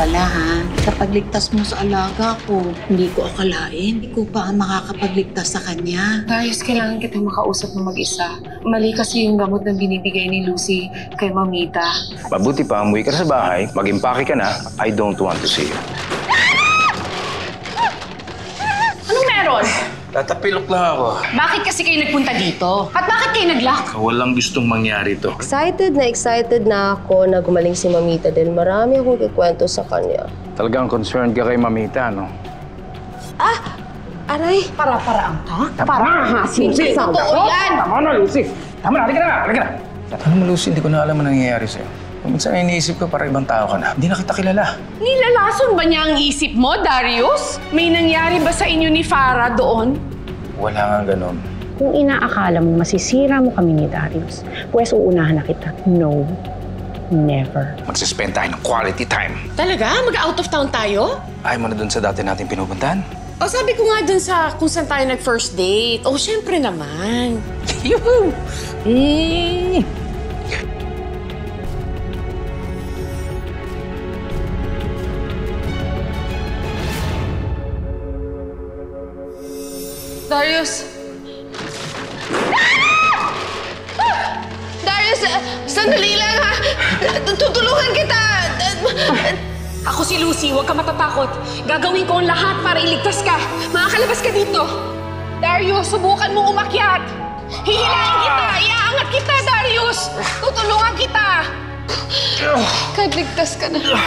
pala ha. Kapag ligtas mo sa alaga ko, hindi ko akalain. Ikaw pa ang makakapagligtas sa kanya. Darius, kailangan kita makausap na mag-isa. Mali kasi yung gamot na binibigay ni Lucy kay Mamita. Mabuti pa, umuwi ka sa bahay, mag-impake ka na. I don't want to see you. Anong meron? Tatapilok lang ako. Bakit kasi kayo nagpunta dito? At bakit kayo nag-lock? Walang gustong mangyari to. Excited na ako na gumaling si Mamita dahil marami akong kikwento sa kanya. Talagang concerned ka kay Mamita, no? Ah! Aray! Para-paraan ka? Hasin si Sam. Totoo yan! Tama na, Lucy! Tama na, halika na! Alam mo, Lucy, hindi ko na alam ang nangyayari sa'yo. Kung minsan iniisip ko para ibang tao ka na, hindi na kita kilala. Nilalason ba niya ang isip mo, Darius? May nangyari ba sa inyo ni Farah doon? Wala nga ganun. Kung inaakala mo masisira mo kami ni Darius, pues uunahan na kita. No, never. Magsispend tayo ng quality time. Talaga? Mag-out of town tayo? Ayaw mo na dun sa dati nating pinupuntahan? O sabi ko nga dun sa kung saan tayo nag-first date. Oh, syempre naman. Yuhu! Darius! Darius, sandali lang ha! Tutulungan kita! Ako si Lucy, huwag ka matatakot. Gagawin ko ang lahat para iligtas ka. Makakalabas ka dito. Darius, subukan mo umakyat. Hihilahin kita! Iaangat kita, Darius! Tutulungan kita! Kahit ligtas ka na.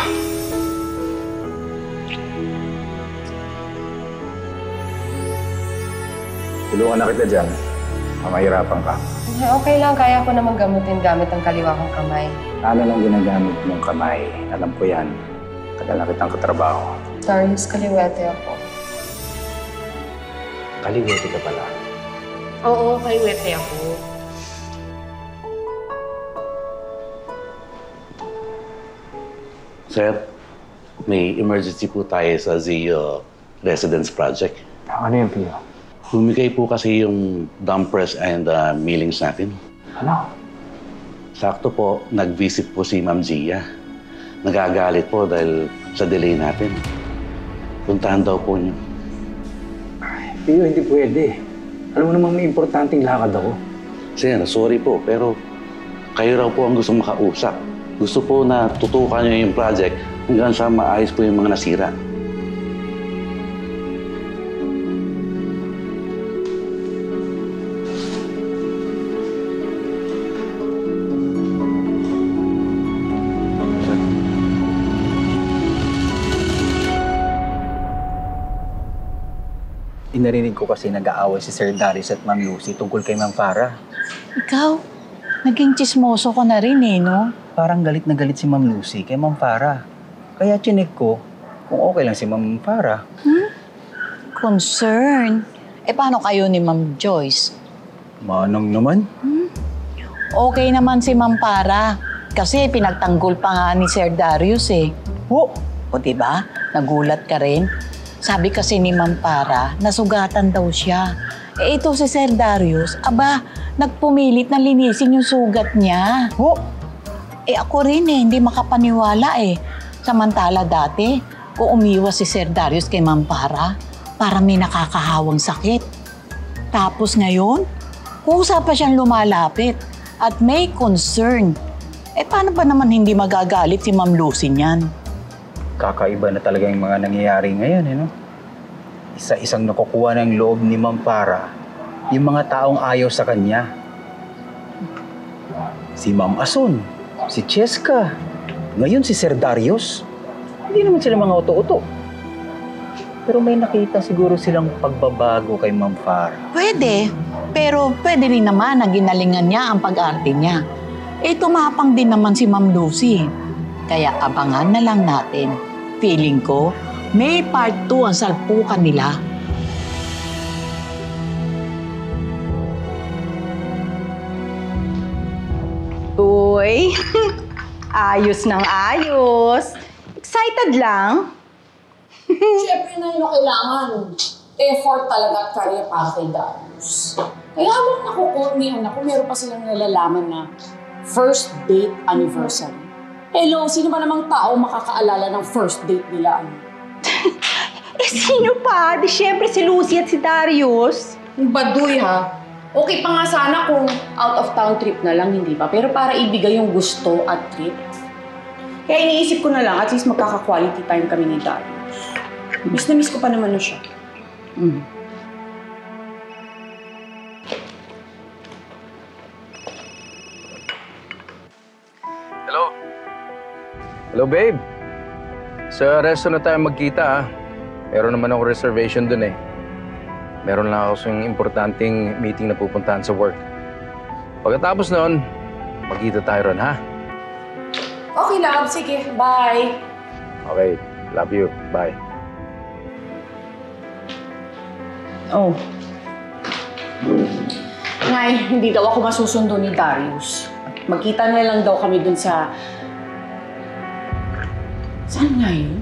Tulungan na kita dyan. Mahirapan ka. Okay lang, kaya ko naman gamutin gamit ang kaliwa kong kamay. Ano lang ginagamit mong kamay? Alam ko yan. Tagal na kitang katrabaho. Darius, kaliwete ako. Kaliwete ka pala. Oo, kaliwete ako. Sir, may emergency po tayo sa Zio Residence Project. Ano yung Pio? Humigay po kasi yung dumpers and millings natin. Ano? Sakto po, nag-visit po si Ma'am Zia. Nagagalit po dahil sa delay natin. Puntahan daw po niyo. Pio, hindi pwede. Alam mo namang may importanteng lakad ako. Sir, sorry po, pero kayo raw po ang gusto makausap. Gusto po na tutukan niyo yung project hanggang sa maayos po yung mga nasira. Narinig ko kasi nag-aaway si Sir Darius at Ma'am Lucy tungkol kay Ma'am Farah. Ikaw, naging chismoso ko na rin eh, no? Parang galit na galit si Ma'am Lucy kay Ma'am Farah. Kaya chinek ko kung okay lang si Ma'am Farah. Concern? Eh, paano kayo ni Ma'am Joyce? Manong naman. Okay naman si Ma'am Farah. Kasi pinagtanggol pa nga ni Sir Darius eh. O diba? Nagulat ka rin? Sabi kasi ni Ma'am Farah, nasugatan daw siya. Eh ito si Sir Darius, aba, nagpumilit na linisin yung sugat niya. Eh ako rin eh, hindi makapaniwala eh. Samantala dati, kung umiwas si Sir Darius kay Ma'am Farah, para may nakakahawang sakit. Tapos ngayon, kusa pa siyang lumalapit at may concern. Eh paano ba naman hindi magagalit si Ma'am Lucy niyan? Kakaiba na talaga yung mga nangyayari ngayon, eh, no? Isa-isang nakukuha ng loob ni Ma'am Farah yung mga taong ayaw sa kanya. Si Ma'am Asun, si Cheska, ngayon si Sir Darius. Hindi naman sila mga uto-uto. Pero may nakita siguro silang pagbabago kay Ma'am Farah. Pwede, pero pwede rin naman na ginalingan niya ang pag-arte niya. Eh tumapang din naman si Ma'am Lucy. Kaya abangan na lang natin. Feeling ko, may part 2 ang salpukan nila. Uy, ayos ng ayos. Excited lang. Siyempre na yun kailangan. Effort talaga at career para kay Darius. Kaya habang nakukornihan ako, meron pa silang nalalaman na first date anniversary. Hello, sino ba namang tao makakaalala ng first date nila? Eh, sino pa? Di syempre si Lucy at si Darius. Baduy ha. Okay pa nga sana kung out of town trip na lang, hindi ba? Pero para ibigay yung gusto at trip. Kaya iniisip ko na lang, at least magkaka-quality time kami ni Darius. Miss na miss ko pa naman na siya. Hello? Hello, babe. Sa resto na tayo magkita, ha? Meron naman ako reservation dun, eh. Meron lang ako yung importanteng meeting na pupuntahan sa work. Pagkatapos noon, magkita tayo ron, ha? Okay, love. Sige, bye. Okay, love you. Bye. Oh. Ngay, hindi daw ako masusundo ni Darius. Magkita na lang daw kami dun sa... Saan nga yun?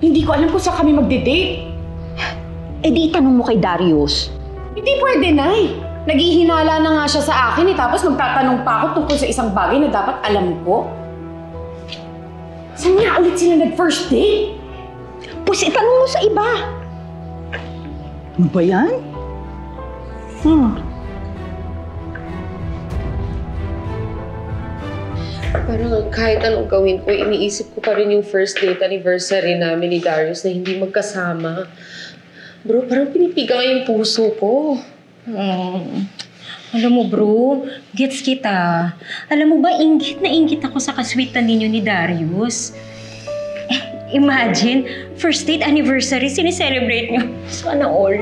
Hindi ko alam kung saan kami magde-date. Eh di itanong mo kay Darius. Hindi pwede, Nay. Naghihinala na nga siya sa akin tapos magtatanong pa ako tungkol sa isang bagay na dapat alam ko. Saan nga ulit sila nag-first date? Pues itanong mo sa iba. Ano ba yan? Parang kahit anong gawin ko, iniisip ko pa rin yung first date anniversary namin ni Darius na hindi magkasama. Bro, parang pinipiga yung puso ko. Alam mo bro, gets kita. Alam mo ba, inggit na inggit ako sa kaswitan ninyo ni Darius. Imagine, first date anniversary, sineselebrate nyo. Sana all.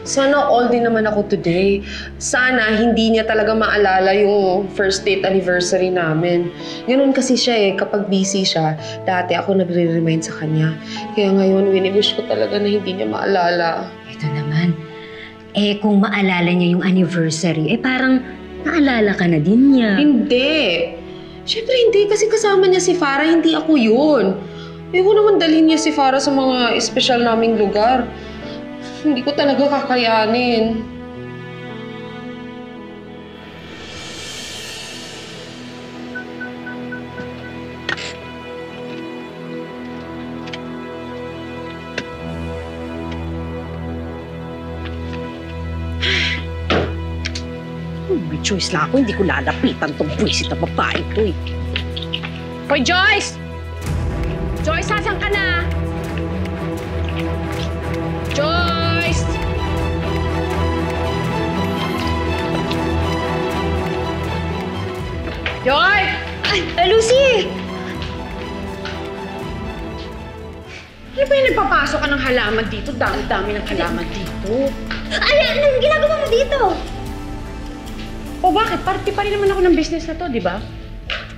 Sana all din naman ako today. Sana hindi niya talaga maalala yung first date anniversary namin. Ganun kasi siya eh, kapag busy siya, dati ako nagre-remind sa kanya. Kaya ngayon, wini-wish ko talaga na hindi niya maalala. Ito naman, kung maalala niya yung anniversary, parang naalala ka na din niya. Hindi. Siyempre hindi, kasi kasama niya si Farah, hindi ako yun. Ayoko naman dalhin niya si Farah sa mga espesyal naming lugar. Hindi ko talaga kakayanin. May choice lang ako, hindi ko lalapitan tong buwisit na babae to eh. Hoy, Joyce! Joyce, asan ka na? Joyce! Joy! Ay, Lucy! Ano ba yung nagpapasok ka ng halaman dito? Dami-dami ng halaman dito. Ay, anong ginagawa mo dito? O bakit? Parte pa rin naman ako ng business na to, di ba?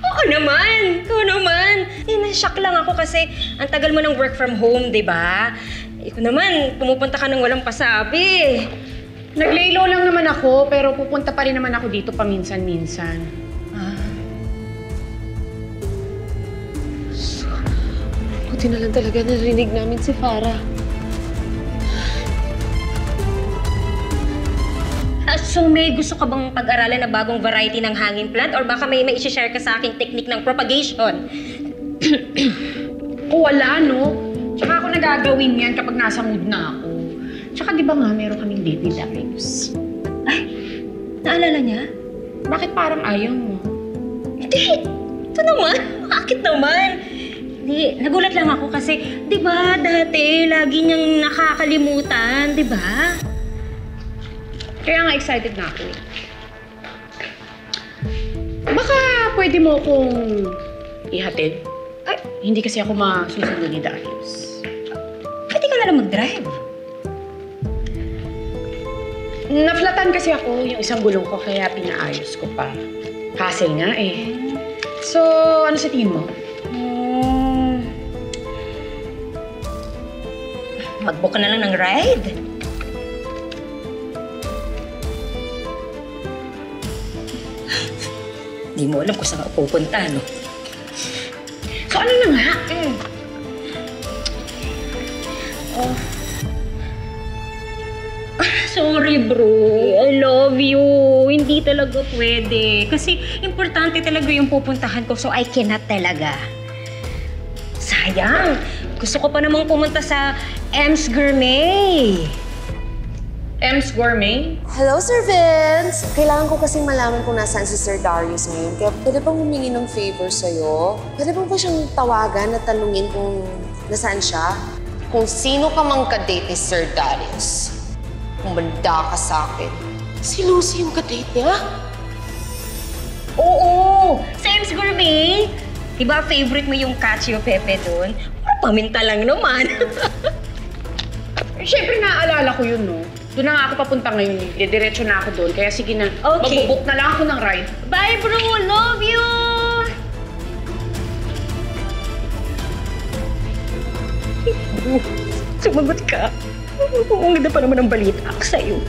Oo naman! Ikaw naman! Na-shock lang ako kasi ang tagal mo ng work from home, di ba? Ikaw naman, pumupunta ka ng walang pasabi. Naglaylo lang naman ako, pero pupunta pa rin naman ako dito paminsan-minsan. Buti na lang talaga narinig namin si Farah. So may gusto ka bang pag-aralan na bagong variety ng hanging plant or baka may i-share ka sa aking technique ng propagation? Wala, no? Tsaka ako nagagawin yan kapag nasa mood na ako. Tsaka di ba nga meron kaming date ni Darius? Ay, naalala niya? Bakit parang ayaw mo? Hindi! Ito naman! Bakit naman? Hindi, nagulat lang ako kasi, di ba, dati lagi niyang nakakalimutan, di ba? Kaya nga excited na ako. Baka pwede mo akong ihatid? Ay, hindi kasi ako masusundo ni Darius. Pwede ka na lang mag-drive. Naflatan kasi ako yung isang gulong ko kaya pinaayos ko pa. Hassle nga eh. So, ano sa tingin mo? Mag-book ka na lang ng ride. Hindi mo alam kung saan ka pupunta, no? So, ano na nga? Sorry, bro. I love you. hindi talaga pwede. Kasi importante talaga yung pupuntahan ko, so I cannot talaga. Sayang! Gusto ko pa namang pumunta sa M's Gourmet. M's Gourmet? Hello, Sir Vince! Kailangan ko kasing malaman kung nasaan si Sir Darius ngayon. Kaya pwede bang humingi ng favor sa'yo? Pwede bang ba siyang tawagan at tanungin kung nasaan siya? Kung sino ka mang kadate ni Sir Darius, kumanda ka sa akin. Si Lucy yung kadate niya? Oo! Sa M's Gourmet! Diba favorite mo yung cacio pepe doon? Paminta lang naman. Siyempre naaalala ko yun, no? Doon na nga ako papunta ngayon. Diretso na ako doon. Kaya sige na, Okay. magbubook na lang ako ng ride. Bye, bro! Love you! Sumagot ka. Ang ganda pa naman ang balita ko sa'yo.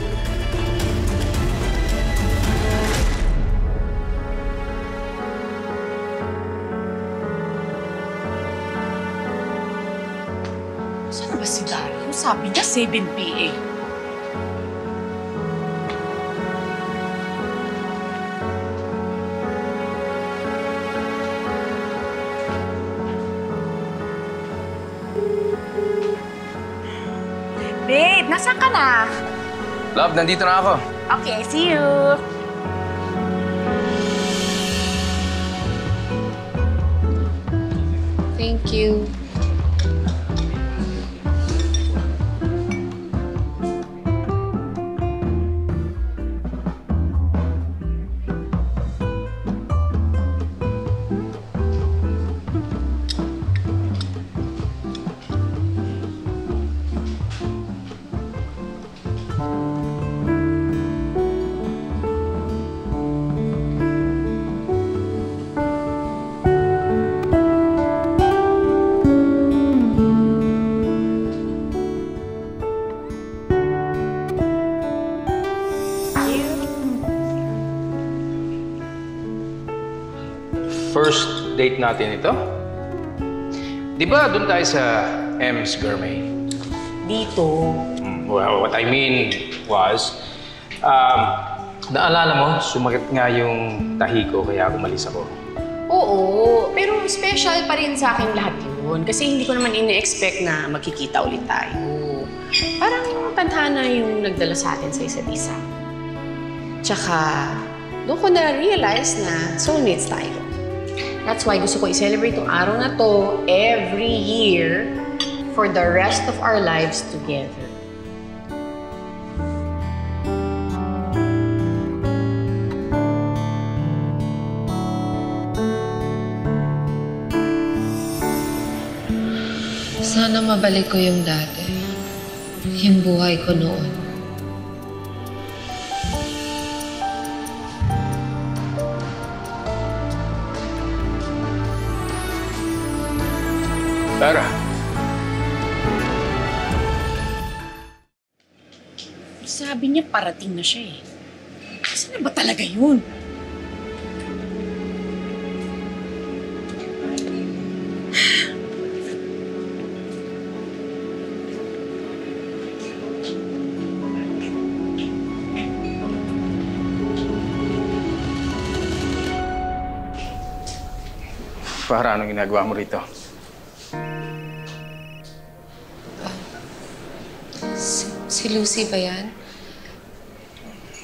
Saan ba si Darius? Sabi niya 7 p.m. Babe, nasaan ka na? Love, nandito na ako. Okay, see you. Thank you. First date natin ito? Di ba doon tayo sa M's Gourmet? Dito. Well, what I mean was, naalala mo, sumakit nga yung tahi ko kaya umalis ako. Oo, pero special pa rin sa akin lahat yun. Kasi hindi ko naman ine-expect na magkikita ulit tayo. Parang tadhana yung nagdala sa atin sa isa't isa. Tsaka, doon ko na-realize na soulmates tayo. That's why gusto ko i-celebrate yung araw na to every year for the rest of our lives together. Sana mabalik ko yung dati. Yung buhay ko noon. Tara. Sabi niya parating na siya eh. Saan na ba talaga yun? Para anong ginagawa mo rito? Si Lucy ba yan?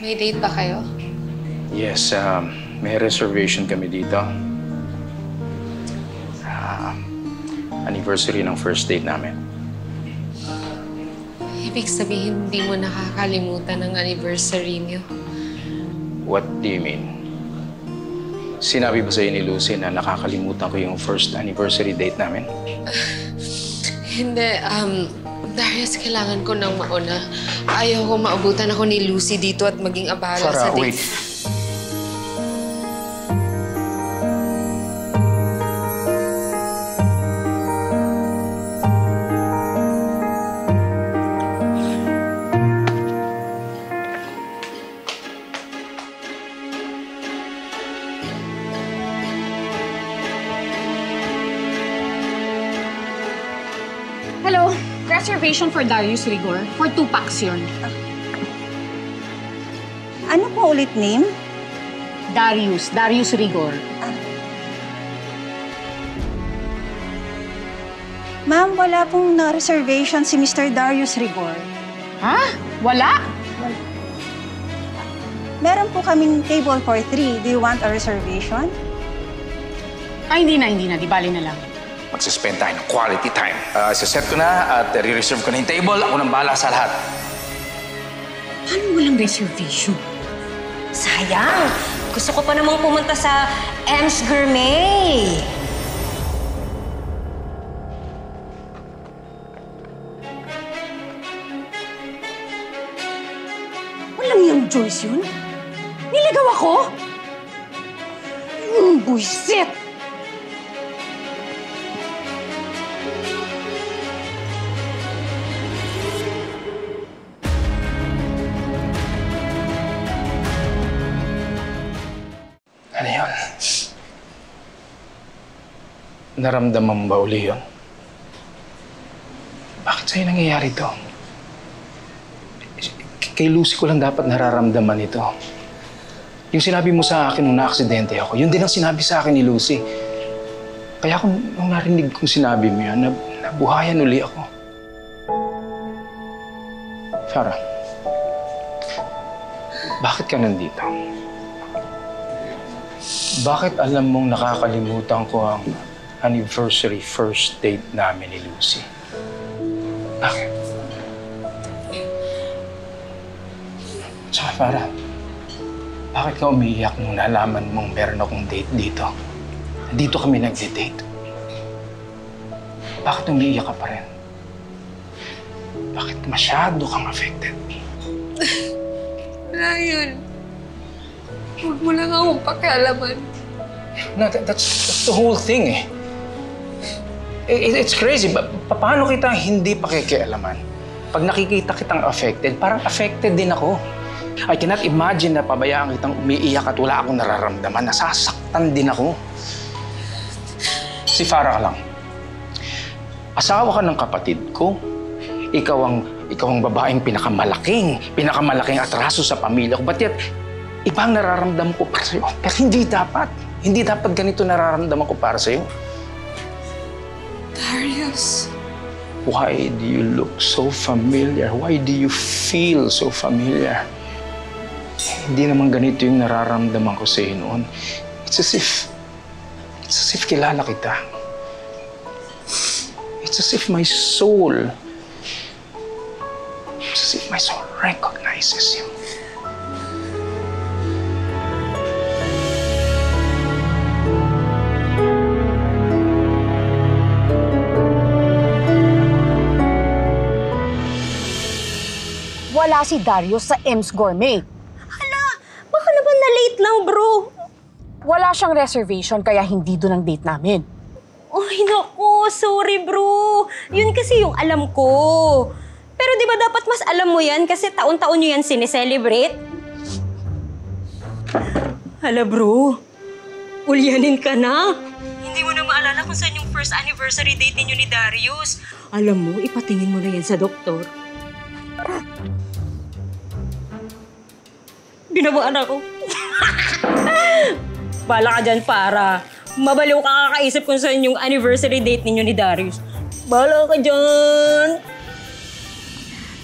May date ba kayo? Yes, may reservation kami dito. Anniversary ng first date namin. Ibig sabihin, hindi mo nakakalimutan ang anniversary niyo. What do you mean? Sinabi ba sa'yo ni Lucy na nakakalimutan ko yung first anniversary date namin? Hindi, Darius, kailangan ko nang mauna. Ayaw ko maabutan ako ni Lucy dito at maging abala sa date. Wait. Hello, reservation for Darius Rigor. For 2 packs yun. Ano po ulit name? Darius Rigor. Ma'am, wala pong na-reservation si Mr. Darius Rigor. Ha? Wala? Meron po kaming table for 3. Do you want a reservation? Ay, hindi na. Di bali na lang. Magsispend tayo ng quality time. Siset ko na at re-reserve ko na yung table. Ako nang bahala sa lahat. Paano walang reservation? Sayang! Gusto ko pa namang pumunta sa M's Gourmet. Walang yung Joyce yun? Niligaw ako? Buisit! Ano yun? Naramdaman mo ba uli yun? Bakit sa'yo nangyayari to? Kay Lucy ko lang dapat nararamdaman ito. Yung sinabi mo sa akin nung na-aksidente ako, yun din ang sinabi sa akin ni Lucy. Kaya nung narinig kong sinabi mo yun, nabuhayan uli ako. Farah, bakit ka nandito? Bakit alam mong nakakalimutan ko ang anniversary first date namin ni Lucy? Bakit? Tsaka Farah, bakit ka umiiyak nung nalaman mong meron akong date dito? Dito kami nagde-date. Bakit umiiyak ka pa rin? Bakit masyado kang affected? Ryan, huwag mo lang akong pakialaman. No, that's the whole thing eh. It's crazy. Paano kita hindi pakikialaman? Pag nakikita kitang affected, parang affected din ako. I cannot imagine na pabayaan kitang umiiyak at wala akong nararamdaman. Nasasaktan din ako. Si Farah ka lang. Asawa ka ng kapatid ko. Ikaw ang babaeng pinakamalaking atraso sa pamilya ko. But yet, ibang nararamdaman ko para sa'yo. Pero hindi dapat. Hindi dapat ganito nararamdaman ko para sa'yo. Darius. Why do you look so familiar? Why do you feel so familiar? Hindi naman ganito yung nararamdaman ko sa'yo noon. It's as if kilala kita. It's as if my soul recognizes you. Wala si Darius sa M's Gourmet. Baka naman na-late lang, bro. Wala siyang reservation kaya hindi doon ang date namin. Ay, naku. Sorry, bro. Yun kasi yung alam ko. Pero di ba dapat mas alam mo yan kasi taon-taon nyo yan sineselebrate? Hala, bro. Ulyanin ka na. Hindi mo na maalala kung saan yung first anniversary date ninyo ni Darius. Alam mo, ipatingin mo na yan sa doktor. Binabaan ako. Bala ka dyan, para. Mabaliw ka kakaisip kung saan yung anniversary date ninyo ni Darius. Bala ka dyan!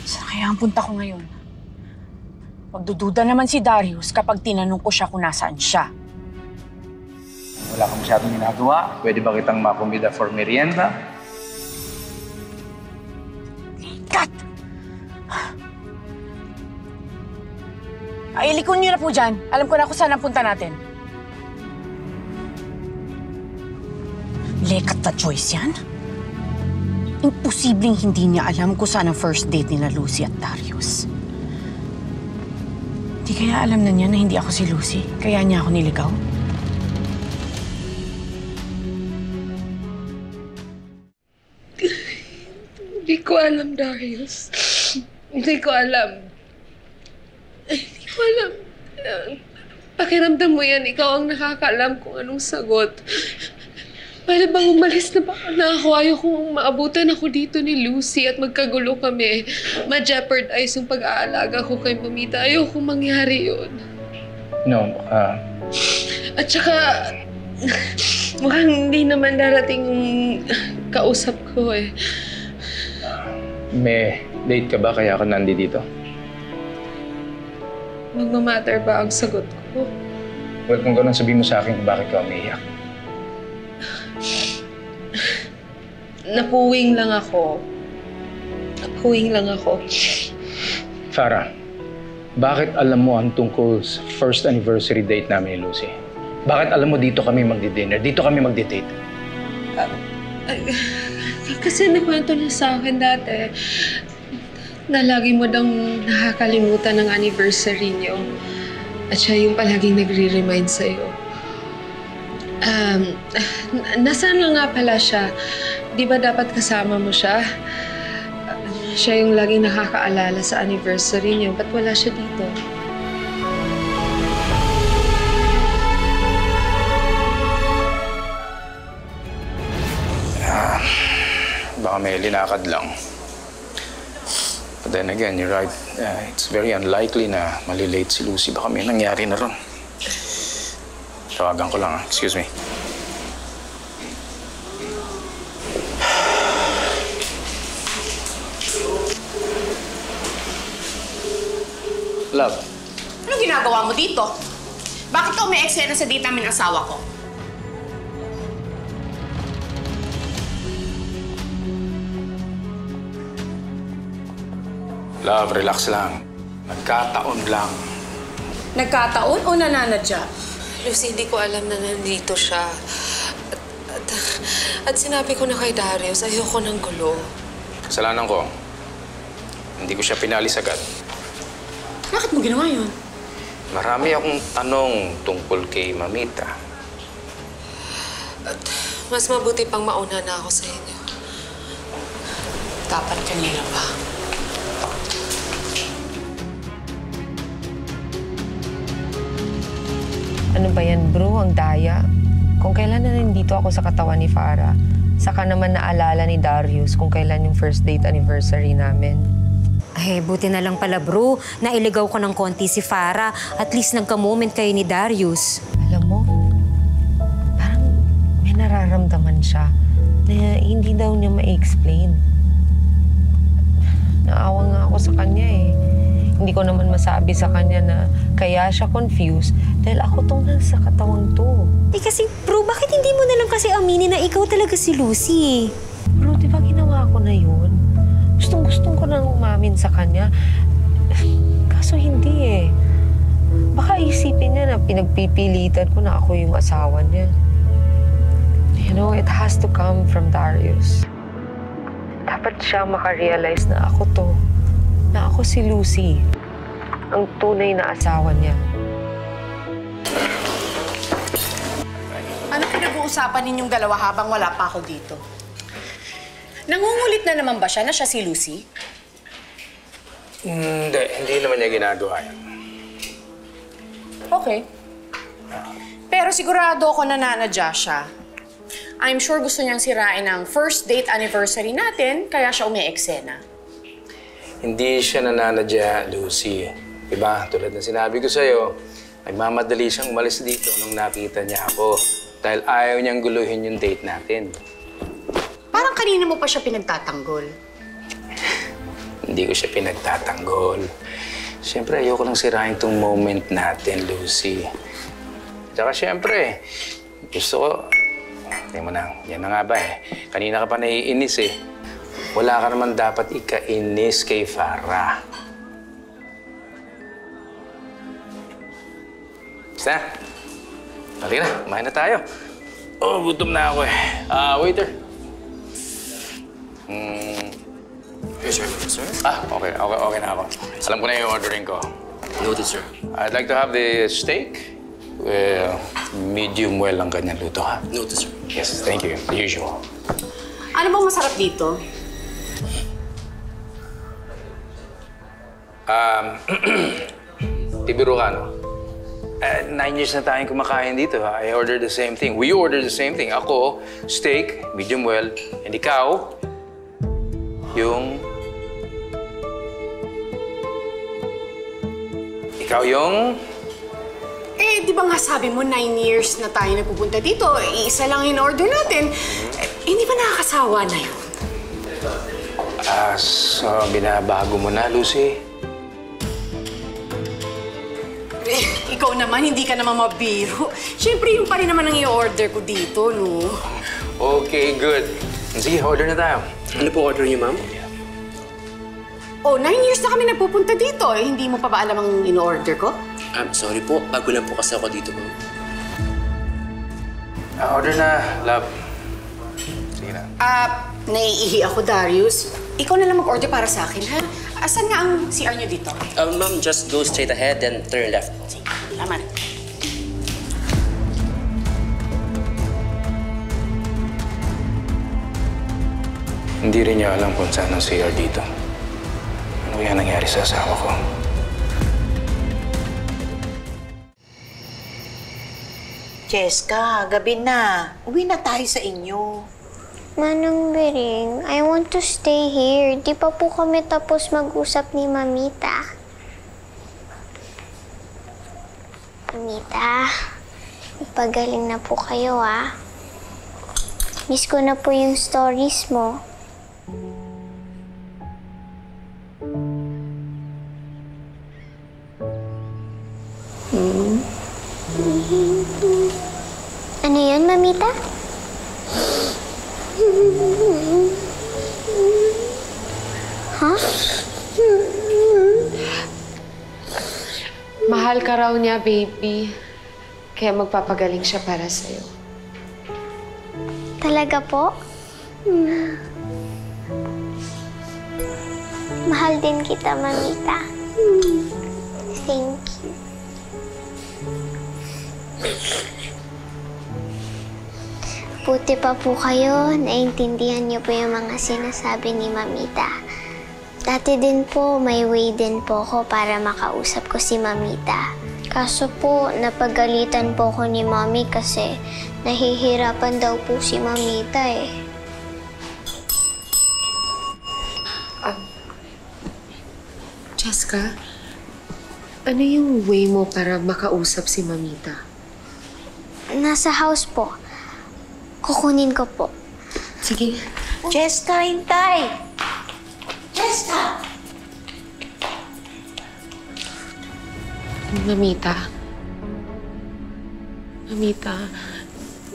Saan kaya ang punta ko ngayon? Magdududa naman si Darius kapag tinanong ko siya kung nasaan siya. Wala kang masyadong ginagawa. Pwede ba kitang makumida for merienda? Kat! Ay, ilikon niyo na po dyan. Alam ko na kung saan ang punta natin. Lekat na Joyce yan? Imposibleng hindi niya alam kung saan ang first date nila Lucy at Darius. Di kaya alam na niya na hindi ako si Lucy, kaya niya ako niligaw? Hindi ko alam, Darius. Hindi ko alam. Hindi ko alam. Pakiramdam mo yan, ikaw ang nakakaalam kung anong sagot. Pwede bang umalis na ba na ako? Ayokong maabutan ako dito ni Lucy at magkagulo kami. Ma-jeopardize yung pag-aalaga ko kay Mamita. Ayokong mangyari yun. No, At saka, mukhang hindi naman darating yung kausap ko eh. may date ka ba kaya ka nandito? Magmamatter ba ang sagot ko? Well, kung gano'n sabihin mo sa akin kung bakit ka umiiyak. Napuwing lang ako. Farah, bakit alam mo ang tungkol sa first anniversary date namin ni Lucy? Bakit alam mo dito kami magdi-dinner, dito kami magdi-date? Kasi nakwento niya sa akin dati na lagi mo daw nakakalimutan ng anniversary niyo. At siya yung palaging nagre-remind sa'yo. Nasaan na nga pala siya? Di ba dapat kasama mo siya? Siya yung laging nakakaalala sa anniversary niyo. Ba't wala siya dito? Baka may linakad lang. But then again, you're right. It's very unlikely na malilate si Lucy. Baka may nangyari na ron. Tawagan ko lang, excuse me. Love. Anong ginagawa mo dito? Bakit ka umi-eksena sa date namin ng asawa ko? Love, relax lang. Nagkataon lang. Nagkataon o nananadya? Lucy, hindi ko alam na nandito siya. At sinabi ko na kay Darius, ayoko ng gulo. Kasalanan ko. Hindi ko siya pinalis agad. Bakit mo ginawa yun? Marami akong tanong tungkol kay Mamita. At mas mabuti pang mauna na ako sa inyo. Dapat kanina pa. Ano ba yan, bro? Ang daya. Kung kailan na nandito ako sa katawan ni Farah, saka naman naalala ni Darius kung kailan yung first date anniversary namin. Ay, buti na lang pala bro. Nailigaw ko ng konti si Farah. At least nagka-moment kayo ni Darius. Alam mo, parang may nararamdaman siya na hindi daw niya ma-explain. Naawa nga ako sa kanya eh. Hindi ko naman masabi sa kanya na kaya siya confused dahil ako tong nasa katawang to. Eh kasi bro, bakit hindi mo na lang kasi aminin na ikaw talaga si Lucy? Bro, di ba ginawa ko na yun? Gustong-gustong ko nang umamin sa kanya. Kaso hindi eh. Baka isipin niya na pinagpipilitan ko na ako yung asawa niya. You know, it has to come from Darius. Dapat siya makarealize na ako to. Na ako si Lucy. Ang tunay na asawa niya. Ano pinag-uusapan ninyong dalawa habang wala pa ako dito? Nangungulit na naman ba siya na siya si Lucy? Hindi naman niya ginagawa yan. Okay. Pero sigurado ako na nanadya siya. I'm sure gusto niyang sirain ang first date anniversary natin, kaya siya umi-eksena. Hindi siya nananadya, Lucy. Diba? Tulad na sinabi ko sa'yo, nagmamadali siyang umalis dito nung nakita niya ako. Dahil ayaw niyang guluhin yung date natin. Parang kanina mo pa siya pinagtatanggol. Hindi ko siya pinagtatanggol. Siyempre, ayoko lang sirain tong moment natin, Lucy. Tsaka siyempre, gusto ko... Tingnan mo na, yan na nga ba eh. Kanina ka pa naiinis eh. Wala ka naman dapat ikainis kay Farah. Basta, halika na, kumain na tayo. Oh, gutom na ako eh. Waiter. Yes, sir. Sir? Okay na ako. Alam ko na yung ordering ko. Noted, sir. I'd like to have the steak. Medium well ang kanyang luto, ha? Noted, sir. Yes, thank you. The usual. Ano bang masarap dito? Tibiro ka, no? 9 years na tayong kumakain dito. I ordered the same thing. We ordered the same thing. Ako, steak, medium well. And ikaw, yung... Ikaw yung... Eh, di ba nga sabi mo 9 years na tayo nagpupunta dito, isa lang in order natin. Hindi ba nakakasawa na yun? So binabago mo na, Lucy? Ikaw naman, hindi ka naman mabiro. Siyempre, yung pa rin naman ang i-order ko dito, no? Okay, good. Sige, order na tayo. Ano po order niyo, ma'am? Oh, 9 years na kami nagpupunta dito. Eh, hindi mo pa ba alam ang in-order ko? Sorry po. Bago lang po kasi ako dito, ma'am. Order na, love. Sige na. Naiihi ako, Darius. Ikaw na lang mag-order para sa akin, ha? Asan nga ang CR nyo dito? Ma'am, just go straight ahead and turn left. Sige, laman. Hindi rin niya alam kung saan ang CR dito. Ano kaya nangyari sa asawa ko? Cheska, gabi na. Uwi na tayo sa inyo. Manang Bering, I want to stay here. Di pa po kami tapos mag-usap ni Mamita. Mamita, pagaling na po kayo, ah. Miss ko na po yung stories mo. Ano yun, Mamita? Huh? Mahal ka raw niya, baby. Kaya magpapagaling siya para sa'yo. Talaga po? Mahal din kita, Mamita. Thank you. Buti pa po kayo, naintindihan niyo po yung mga sinasabi ni Mamita. Dati din po, may way din po ako para makausap ko si Mamita. Kaso po, napagalitan po ko ni Mami kasi nahihirapan daw po si Mamita eh. Cheska, ano yung way mo para makausap si Mamita? Nasa house po. Kukunin ko po. Sige. Cheska, hintay! Cheska! Mamita. Mamita,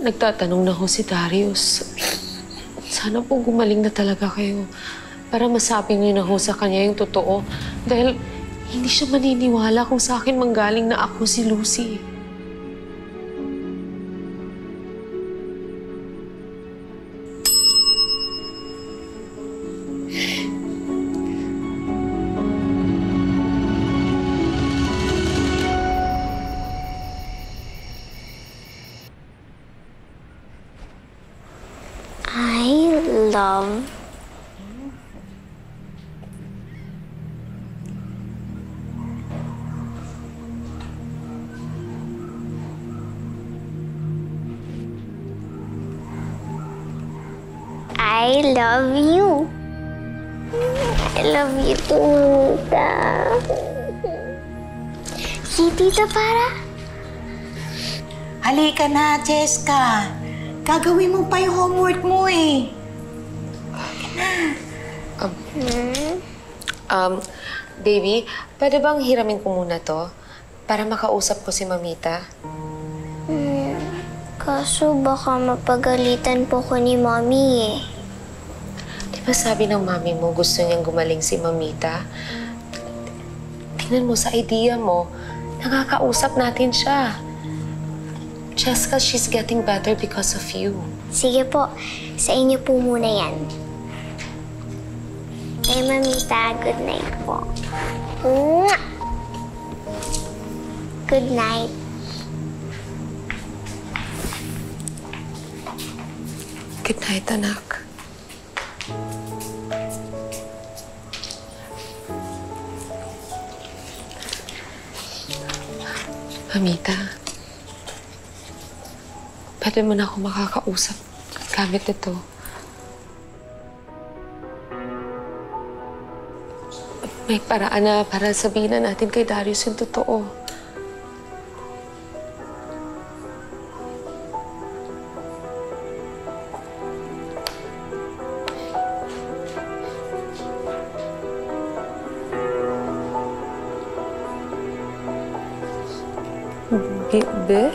nagtatanong na ho si Darius. Sana po gumaling na talaga kayo para masabi niyo na ho sa kanya yung totoo. Dahil hindi siya maniniwala kung sa akin manggaling na ako si Lucy. I love you. I love you too, Tita. Si Tita Para. Halika na, Cheska. Gagawin mo pa yung homework mo eh. Baby, pwede bang hiramin ko muna to para makausap ko si Mamita? Kaso baka mapagalitan po ko ni Mami eh. Di ba sabi ng mami mo gusto niyang gumaling si Mamita? Tingnan mo sa idea mo, nakakausap natin siya. Cheska, she's getting better because of you. Sige po, sa inyo po muna yan. Kay Mamita, good night po. Mwah! Good night. Good night, anak. Mamita, pwede mo na ako makakausap gamit ito. May paraan na para sabihin na natin kay Darius yung totoo. Be?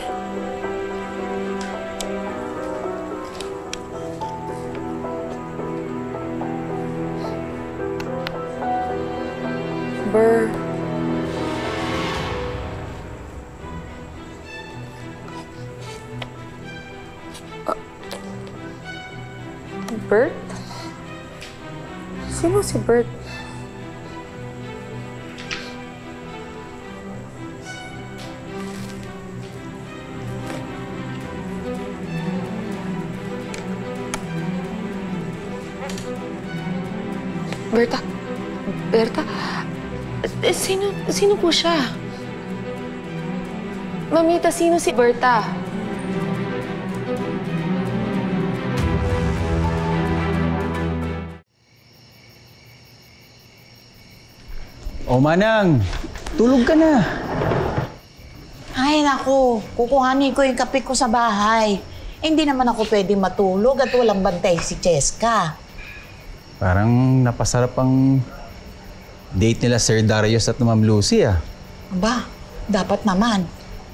Ber. Bert? Sino si Bert? Berta? Berta? Sino po siya? Mamita, sino si Berta? O Manang, tulog ka na. Ay, naku. Kukuhanin ko yung kape ko sa bahay. Hindi naman ako pwedeng matulog at walang bantay si Cheska. Parang napasarap ang date nila Sir Darius at Ma'am Lucy ah. Aba, dapat naman.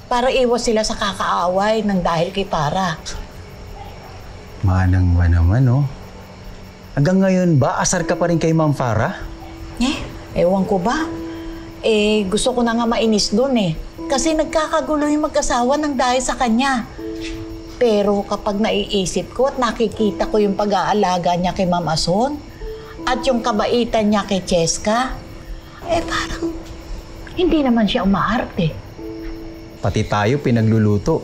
Para iwas sila sa kakaaway ng dahil kay Para. Manang ba naman oh? Hanggang ngayon ba, asar ka pa rin kay Ma'am Farah? Ewan ko ba? Gusto ko na nga mainis doon eh. Kasi nagkakagulo yung mag-asawa ng dahil sa kanya. Pero kapag naiisip ko at nakikita ko yung pag-aalaga niya kay Ma'am Ason at yung kabaitan niya kay Cheska, parang hindi naman siya umaarte. Pati tayo pinagluluto.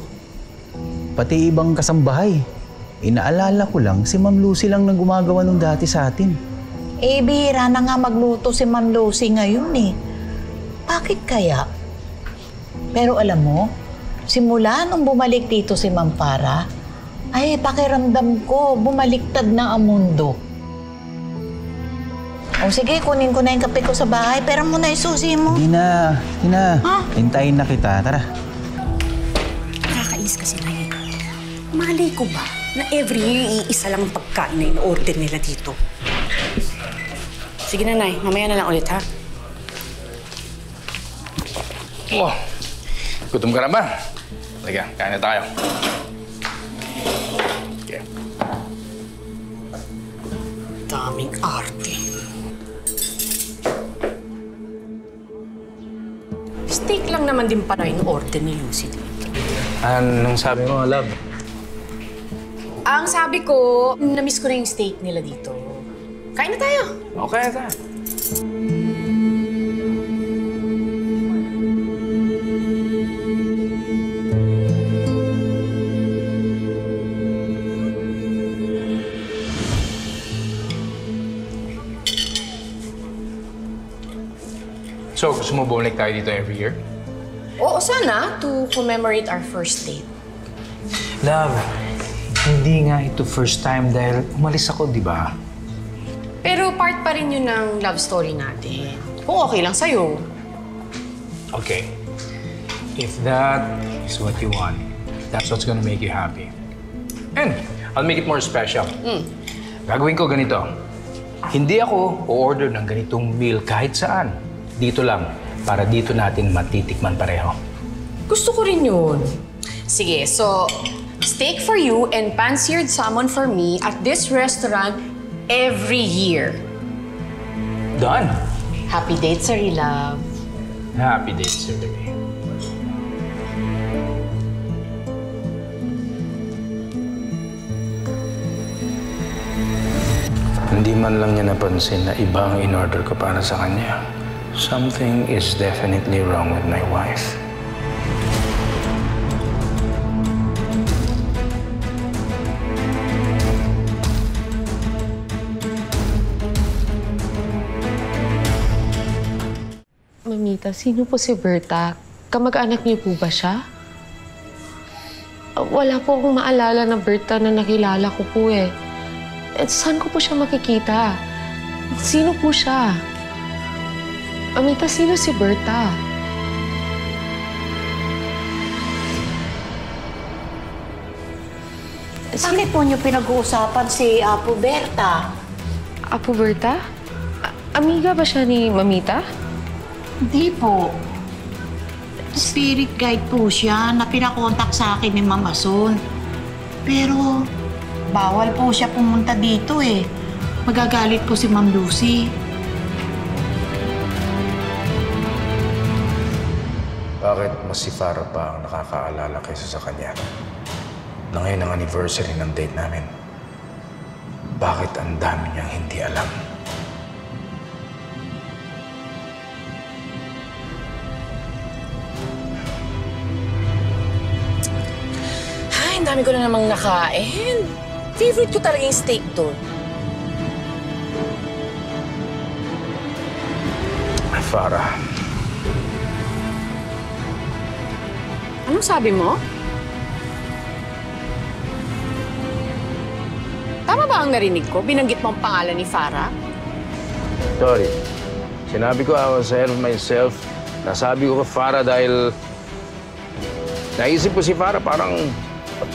Pati ibang kasambahay. Inaalala ko lang, si Ma'am Lucy lang nang gumagawa nung dati sa atin. Bihira na nga magluto si Ma'am Lucy ngayon eh. Bakit kaya? Pero alam mo, simula nung bumalik dito si Ma'am Para, pakiramdam ko, bumaliktad na ang mundo. O sige, kunin ko na yung kape ko sa bahay. Pera mo na yung susi mo. Hindi na. Hintayin na kita. Tara. Nakakainis kasi na yun. Malay ko ba na every year iisa lang ang pagkain na in-order nila dito? Sige na, Nay. Mamaya na lang ulit, ha? Oh, gutom ka na ba? Sige, kain na tayo. Okay. Daming arte. Steak lang naman din pala yung order ni Lucy dito. Anong sabi mo, love? Ang sabi ko, na-miss ko na yung steak nila dito. Kain na tayo. Okay na tayo. So, gusto mo bumalik tayo dito every year? Oo, sana. To commemorate our first date. Love, hindi nga ito first time dahil umalis ako, di ba? Pero part pa rin yun ng love story natin. Kung okay lang sa'yo. Okay. If that is what you want, that's what's gonna make you happy. And I'll make it more special. Gagawin ko ganito. Hindi ako o-order ng ganitong meal kahit saan. Dito lang, para dito natin matitikman pareho. Gusto ko rin yun. Sige, so steak for you and pan-seared salmon for me at this restaurant every year. Done. Happy dates, Sari Love. Happy dates, Sir Baby. Hindi man lang niya napansin na iba ang in-order ko para sa kanya. Something is definitely wrong with my wife. Mamita, sino po si Berta? Kamag-anak niyo po ba siya? Wala po akong maalala na Berta na nakilala ko po eh. Saan ko po siya makikita? Sino po siya? Amita, sino si Berta? Bakit po niyo pinag-uusapan si Apo Berta? Apo Berta? Amiga ba siya ni Mamita? Hindi po. Spirit guide po siya na pinakontak sa akin ni Ma'am Asun. Pero bawal po siya pumunta dito eh. Magagalit po si Ma'am Lucy. Bakit mas si Farah pa ang nakakaalala kaysa sa kanya? Na ngayon ang anniversary ng date namin. Bakit ang dami niyang hindi alam? Ay, ang dami ko na namang nakain. Favorite ko talaga yung steak doon. Farah, Anong sabi mo? Tama ba ang narinig ko? Binanggit mo ang pangalan ni Farah? sorry. Sinabi ko I was ahead of myself. Nasabi ko Farah dahil naisip ko si Farah parang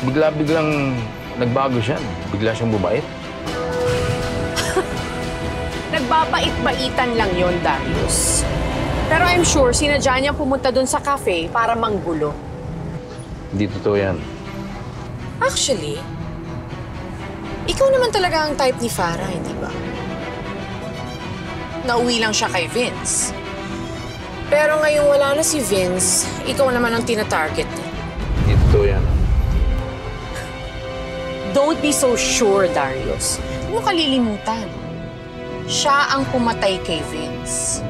bigla-biglang nagbago siya. Bigla siyang bumait. Nagbabait-baitan lang yon, Darius. Pero I'm sure sinadya niyang pumunta doon sa cafe para manggulo. Hindi totoo yan. Actually, ikaw naman talaga ang type ni Farah, hindi ba? Nauwi lang siya kay Vince. Pero ngayong wala na si Vince, ikaw naman ang tina-target niya. Hindi totoo yan. Don't be so sure, Darius. Huwag mo kalilimutan. Siya ang pumatay kay Vince.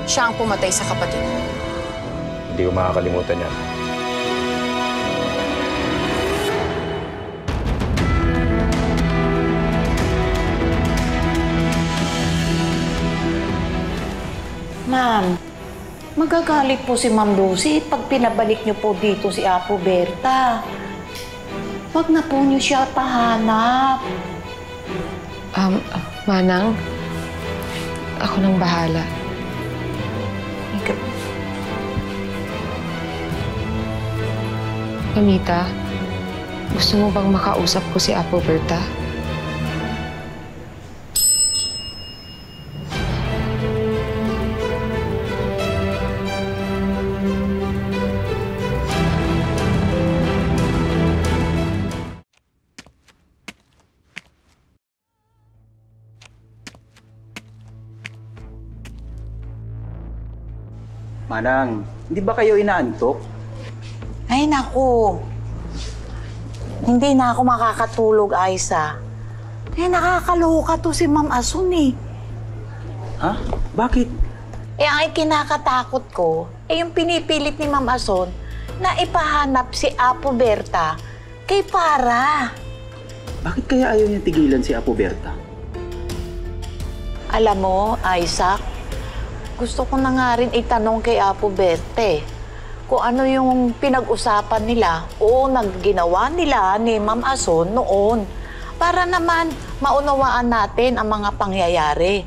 Siya ang pumatay sa kapatid mo. Hindi ko makakalimutan yan. Ma'am, magagalit po si Ma'am Lucy pag pinabalik niyo po dito si Apo Berta. Wag na po niyo siya pahanap. Manang, ako nang bahala. Mamita, gusto mo bang makausap ko si Apo Berta? Manang, hindi ba kayo inaantok? Ay, naku. Hindi na ako makakatulog, Aiza. Eh, nakakaloka to si Ma'am Asun eh. Ha? Bakit? Eh, ang kinakatakot ko, yung pinipilit ni Ma'am Asun na ipahanap si Apo Berta kay Farah. Bakit kaya ayaw niya tigilan si Apo Berta? Alam mo, Isaac, gusto ko na nga rin itanong kay Apo Berta kung ano yung pinag-usapan nila o nagginawa nila ni Ma'am Asun noon para naman maunawaan natin ang mga pangyayari.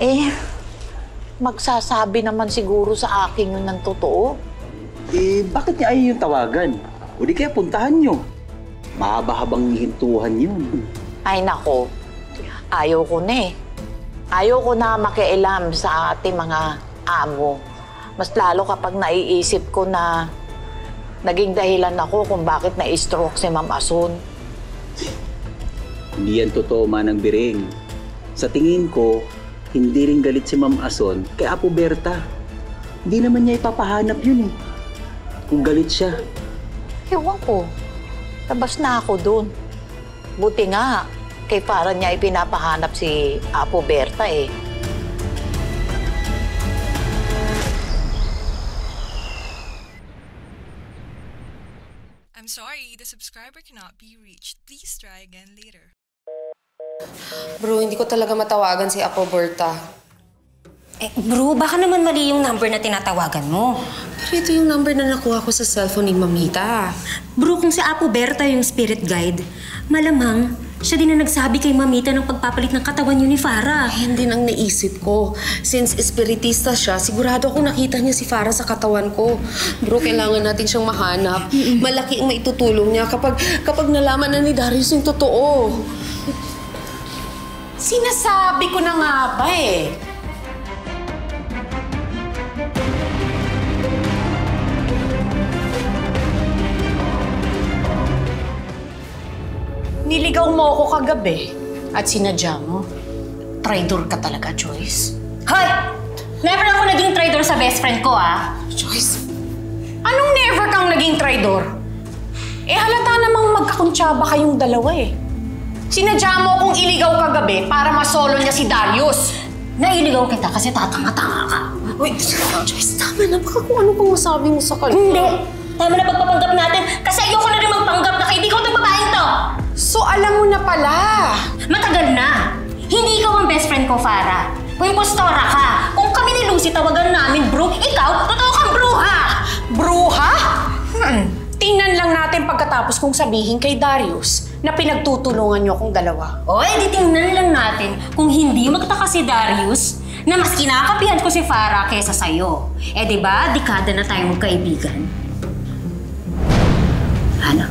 Eh, magsasabi naman siguro sa akin yun ng totoo. Eh, bakit niya ayaw yung tawagan? O di kaya puntahan niyo. Mahaba-habang hintuhan yun. Ay nako, ayaw ko na eh. Ayaw ko na makialam sa ating mga amo. Mas lalo kapag naiisip ko na naging dahilan ako kung bakit na-stroke si Ma'am Asun. Hindi yan totoo, Manang Biring. Sa tingin ko, hindi rin galit si Ma'am Asun kay Apo Berta. Hindi naman niya ipapahanap yun eh. Kung galit siya. Ewan ko. Tabas na ako dun. Buti nga, kay Farah niya ipinapahanap si Apo Berta eh. I'm sorry, the subscriber cannot be reached. Please try again later. Bro, hindi ko talaga matawagan si Apo Berta. Bro, baka naman mali yung number na tinatawagan mo. Pero ito yung number na nakuha ko sa cellphone ni Mamita. Bro, kung si Apo Berta yung spirit guide, malamang siya din na nagsabi kay Mamita ng pagpapalit ng katawan yun ni Farah. Yan din ang naisip ko. Since espiritista siya, sigurado akong nakita niya si Farah sa katawan ko. Bro, kailangan natin siyang mahanap. Malaki ang maitutulong niya kapag nalaman na ni Darius yung totoo. Sinasabi ko na nga ba eh. Niligaw mo ako kagabi at sinadya mo. Traitor ka talaga, Joyce. Hoy! Never ako naging traitor sa best friend ko, ah. Joyce, anong never kang naging traitor? Eh halata namang magkakuntsaba kayong dalawa eh. Sinadya mo akong iligaw kagabi para masolo niya si Darius. Nailigaw kita kasi tatanga-tanga ka. Wait, Joyce, tama na. Baka kung ano pang masabi mo sa kanya. Hindi! Tama na pagpapanggap natin kasi ayoko na rin magpanggap na kaibigan ko itong babaeng to! So alam mo na pala. Matagal na. Hindi ikaw ang best friend ko, Farah. Kung impostora ka, kung kami ni Lucy tawagan namin, bro, ikaw, totoo kang bruha! Bruha? Tingnan lang natin pagkatapos kong sabihin kay Darius na pinagtutulungan niyo akong dalawa. O, edi tingnan lang natin kung hindi magtaka si Darius na mas kinakapihan ko si Farah kesa sa'yo. Eh, di ba, dekada na tayong magkaibigan. Ano?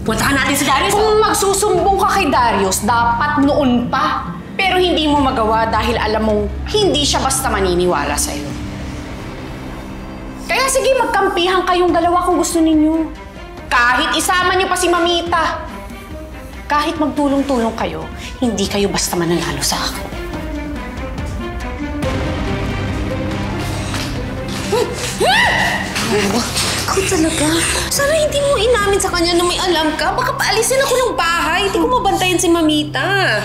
Puntahan natin si Darius. Kung magsusumbong ka kay Darius, dapat noon pa. Pero hindi mo magawa dahil alam mong hindi siya basta maniniwala sa'yo. Kaya sige, magkampihan kayong dalawa kung gusto ninyo. Kahit isama niyo pa si Mamita. Kahit magtulong-tulong kayo, hindi kayo basta mananalo sa akin. Ikaw talaga. Sana hindi mo inamin sa kanya na may alam ka. Baka paalisin ako ng bahay. Hindi ko mabantayan si Mamita.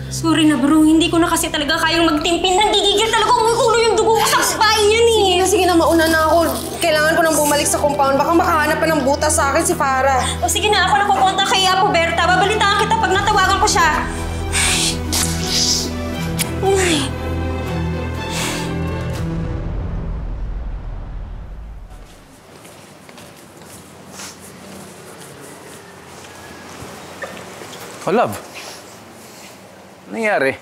Sorry na bro, hindi ko na kasi talaga kayang magtimpin. Nanggigigil talaga umuulo yung dugo ko sa bahay yan eh. Sige na, mauna na ako. Kailangan ko nang bumalik sa compound. Baka makahanap pa ng butas sa akin si Farah. O sige na, ako nakukontak kay Apo Berta. Babalitaan kita pag natawagan ko siya. Ay. Oh, love. Ano nangyari?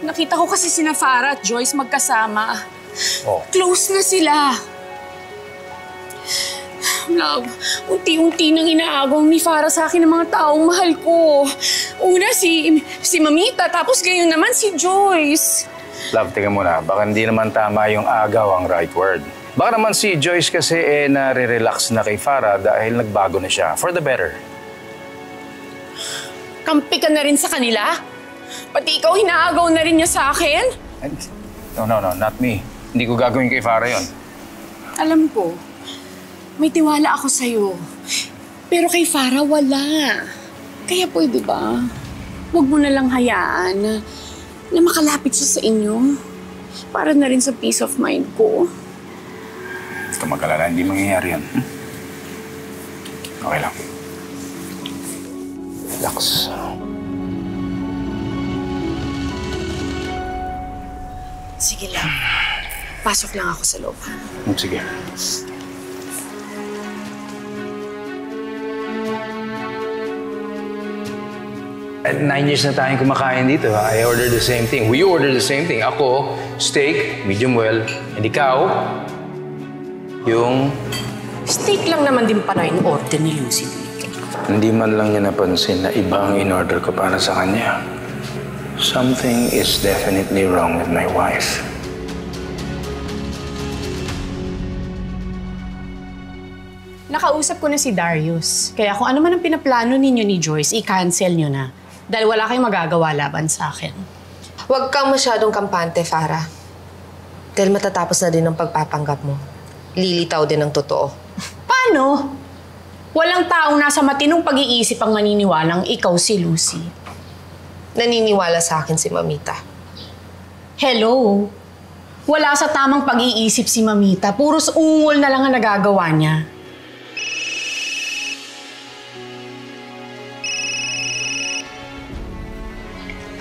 Nakita ko kasi sina Farah at Joyce magkasama. Oh. Close na sila. Love, unti-unti nang inaagaw ni Farah sa akin ng mga taong mahal ko. Una si Mamita, tapos ngayon naman si Joyce. Love, teka muna. Baka hindi naman tama yung agaw ang right word. Baka naman si Joyce kasi nare-relax na kay Farah dahil nagbago na siya. For the better. Kampi ka na rin sa kanila? Pati ikaw hinaagaw na rin niya sa akin? No, not me. Hindi ko gagawin kay Farah yon. Alam ko, may tiwala ako sa'yo. Pero kay Farah, wala. Kaya pwede ba? Huwag mo na lang hayaan na makalapit siya sa inyo. Para na rin sa peace of mind ko. Ito mag-alala, hindi mangyayari yan. Okay lang. Relax. Sige lang. Pasok lang ako sa loob. Sige. 9 years na tayong kumakain dito. I ordered the same thing. We ordered the same thing. Ako, steak, medium well. And ikaw, yung... Steak lang naman din pala yung order ni Lucy. Hindi man lang niya napansin na iba ang in-order ko para sa kanya. Something is definitely wrong with my wife. Nakausap ko na si Darius. Kaya kung ano man ang pinaplano ninyo ni Joyce, i-cancel nyo na. Dahil wala kayong magagawa laban sa akin. Huwag kang masyadong kampante, Farah. Dahil matatapos na din ang pagpapanggap mo. Lilitaw din ang totoo. Paano? Walang taong nasa matinong pag-iisip ang maniniwalang ikaw si Lucy. Naniniwala sa akin si Mamita. Hello? Wala sa tamang pag-iisip si Mamita. Puros ungol na lang ang nagagawa niya.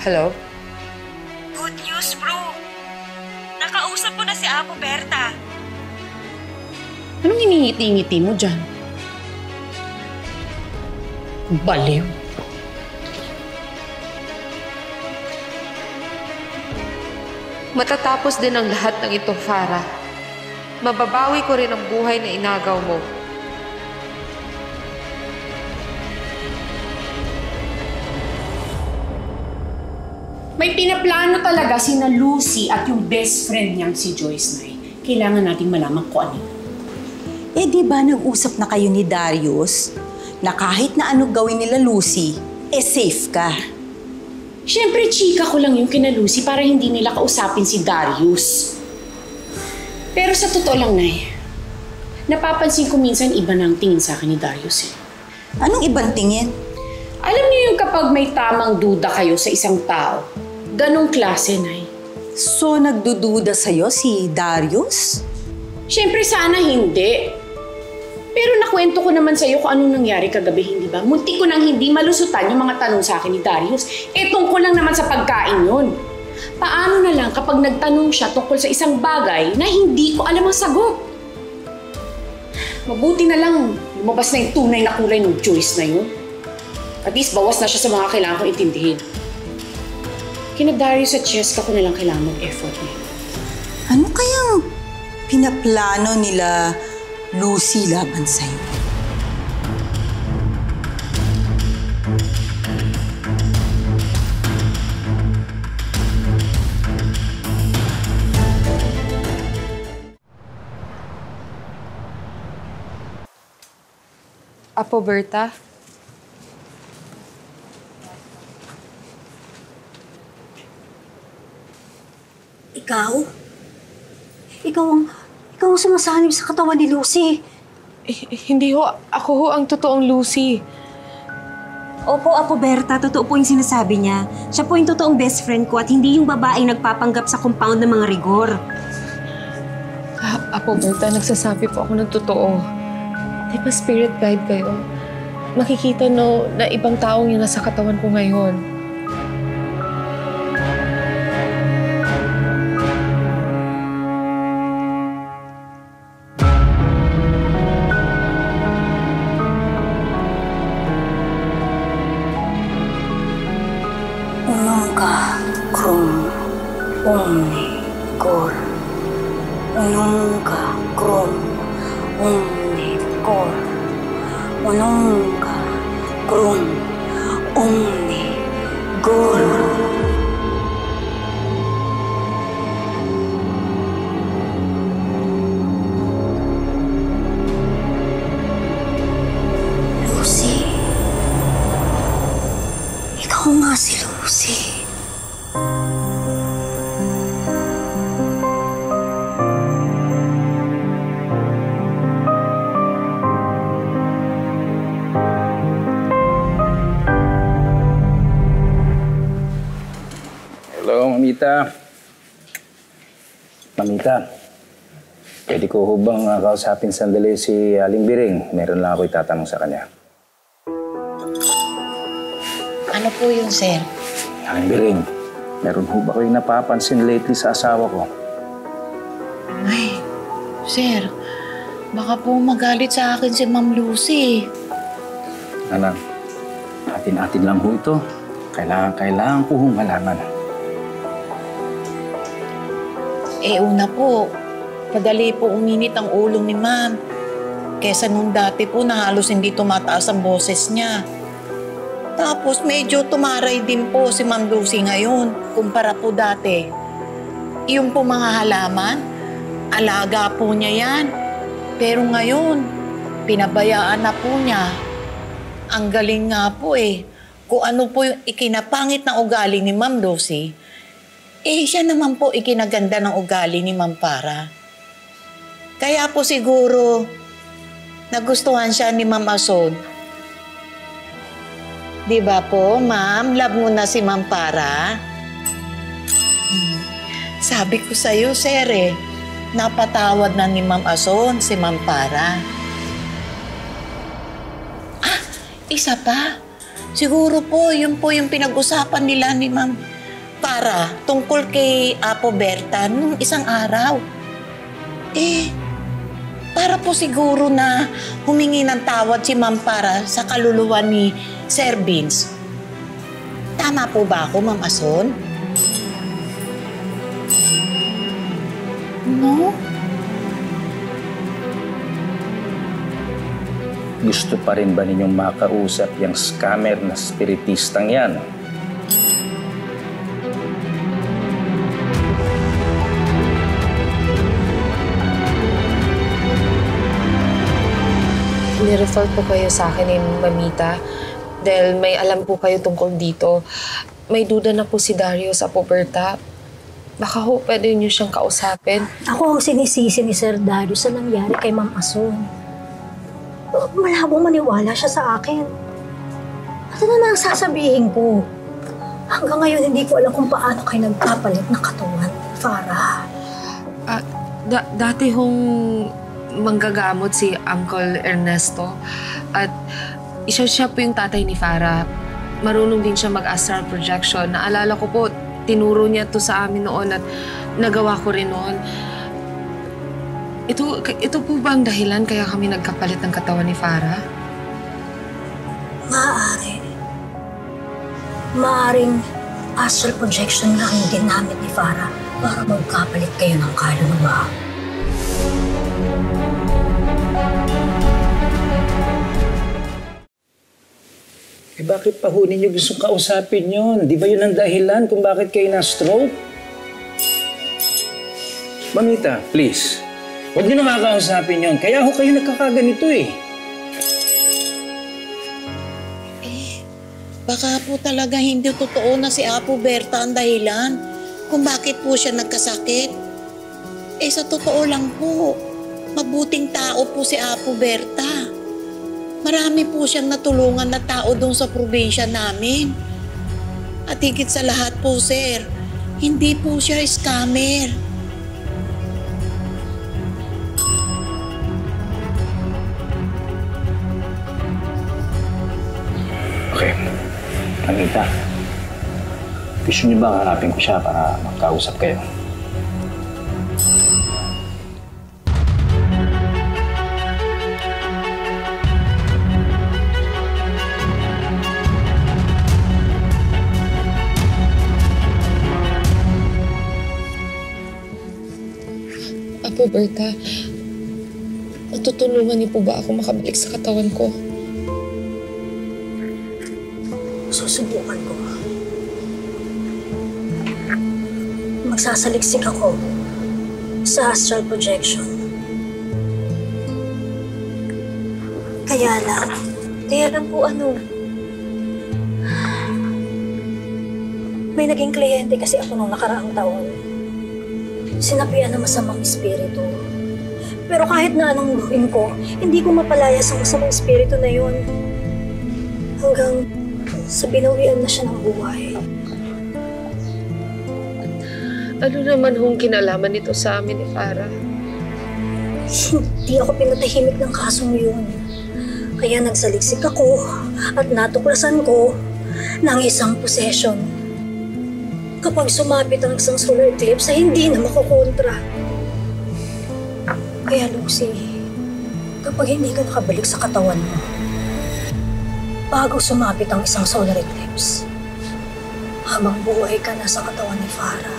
Hello? Good news, bro. Nakausap ko na si Apo Berta. Anong iningiti-ngiti mo dyan? Baliw. Matatapos din ang lahat ng ito, Farah. Mababawi ko rin ang buhay na inagaw mo. May pinaplano talaga sina Lucy at yung best friend niyang si Joyce Nay. Kailangan nating malaman kung ano. Eh di ba nag-usap na kayo ni Darius na kahit na ano gawin nila Lucy, eh safe ka? Siyempre, chika ko lang yung kina Lucy para hindi nila kausapin si Darius. Pero sa totoo lang, Nay, napapansin ko minsan iba na ang tingin sa akin ni Darius eh. Anong ibang tingin? Alam niyo yung kapag may tamang duda kayo sa isang tao, ganong klase, Nay. So, nagdududa sa'yo si Darius? Siyempre, sana hindi. Pero nakwento ko naman sa'yo kung anong nangyari kagabi, hindi ba? Munti ko nang hindi malusutan yung mga tanong sa akin ni Darius. Eh, tungkol lang naman sa pagkain yun. Paano na lang kapag nagtanong siya tungkol sa isang bagay na hindi ko alam ang sagot? Mabuti na lang lumabas na yung tunay na kulay ng Joyce na yun. At least bawas na siya sa mga kailangan kong intindihin. Kina Darius at Cheska ko na lang kailangan mag-effort niya. Ano kayang pinaplano nila Lucy laban sa'yo? Apo Berta? Ikaw? Ikaw ang sumasanib sa katawan ni Lucy. Hindi ho. Ako ho ang totoong Lucy. Opo, Apo Berta, totoo po yung sinasabi niya. Siya po yung totoong best friend ko at hindi yung babaeng nagpapanggap sa compound ng mga rigor. Apo Berta, nagsasabi po ako ng totoo. Di ba spirit guide kayo? Makikita no na ibang taong yung nasa katawan ko ngayon. Unongka krum omni kor. Unongka krum omni kor. Unongka krum omni kor. Lucy. Ikaw nga si Lucy. Hello, Mamita. Mamita, pwede ko hubang kausapin sandali si Aling Biring? Meron lang ako itatanong sa kanya. Ano po yun, sir? Aling Biring, meron ho ba kayong napapansin lately sa asawa ko? Ay, sir, baka po magalit sa akin si Ma'am Lucy. Anak, atin-atin lang ho ito. Kailangan ko hong malaman. Eh, una po, padali po uminit ang ulo ni Ma'am. Kesa nung dati po na halos hindi tumataas ang boses niya. Tapos medyo tumaray din po si Ma'am Lucy ngayon, kumpara po dati. Yung po mga halaman, alaga po niya yan. Pero ngayon, pinabayaan na po niya. Ang galing nga po eh. Kung ano po yung ikinapangit na ugali ni Ma'am Lucy, eh siya naman po ikinaganda ng ugali ni Ma'am Para. Kaya po siguro, nagustuhan siya ni Ma'am Asod. Di ba po, Ma'am? Love mo na si Ma'am Para? Sabi ko sa'yo, sir eh, napatawad na ni Ma'am Ason si Ma'am Para. Ah, isa pa. Siguro po, yun po yung pinag-usapan nila ni Ma'am Para Farah tungkol kay Apo Berta nung isang araw. Para po siguro na humingi ng tawad si Ma'am Farah sa kaluluwa ni Sir Vince. Tama po ba ako, Ma'am Ason? No? Gusto pa rin ba ninyong makausap yung scammer na spiritistang yan? Nirefer po kayo sa akin ni Mamita dahil may alam po kayo tungkol dito. May duda na po si Darius sa Puberta. Baka ho, pwede niyo siyang kausapin. Ako ang sinisisi ni Sir Darius sa nangyari kay Ma'am Ason. Malabo maniwala siya sa akin. At ano na ang sasabihin ko? Hanggang ngayon, hindi ko alam kung paano kayo nagpapalit ng katawan, Farah. Dati hong manggagamot si Uncle Ernesto. At siya po yung tatay ni Farah. Marunong din siya mag-astral projection. Naalala ko po, tinuro niya to sa amin noon at nagawa ko rin noon. Ito po ba ang dahilan kaya kami nagkapalit ng katawan ni Farah? Maaari. Maaring astral projection lang yung ginamit ni Farah para magkapalit kayo ng kaluluwa. Bakit pa ho ninyo gustong kausapin yun? Di ba yun ang dahilan kung bakit kayo na-stroke? Mamita, please. Huwag niyo na kakausapin yun. Kaya ho kayo nagkakaganito eh. Baka po talaga hindi totoo na si Apo Berta ang dahilan kung bakit po siya nagkasakit. Sa totoo lang po, mabuting tao po si Apo Berta. Marami po siyang natulungan na tao doon sa probinsya namin. At higit sa lahat po, sir, hindi po siya scammer. Okay. Anita, gusto niyo ba hanapin ko siya para magkausap kayo? Apo Berta, matutulungan niyo po ba ako makabalik sa katawan ko? Susubukan ko. Magsasaliksik ako sa astral projection. Kaya lang po may naging kliyente kasi ako nung nakaraang taon. Sinapian ng masamang espiritu. Pero kahit na anong gawin ko, hindi ko mapalaya sa masamang espiritu na yun. Hanggang sa binawian na siya ng buhay. Ano naman hong kinalaman nito sa amin ni Farah? Hindi ako pinatahimik ng kasong yun. Kaya nagsaliksik ako at natuklasan ko ng isang possession. Kapag sumapit ang isang solar eclipse ay hindi na makukontra. Kaya Lucy, kapag hindi ka nakabalik sa katawan mo, bago sumapit ang isang solar eclipse, habang buhay ka na sa katawan ni Farah.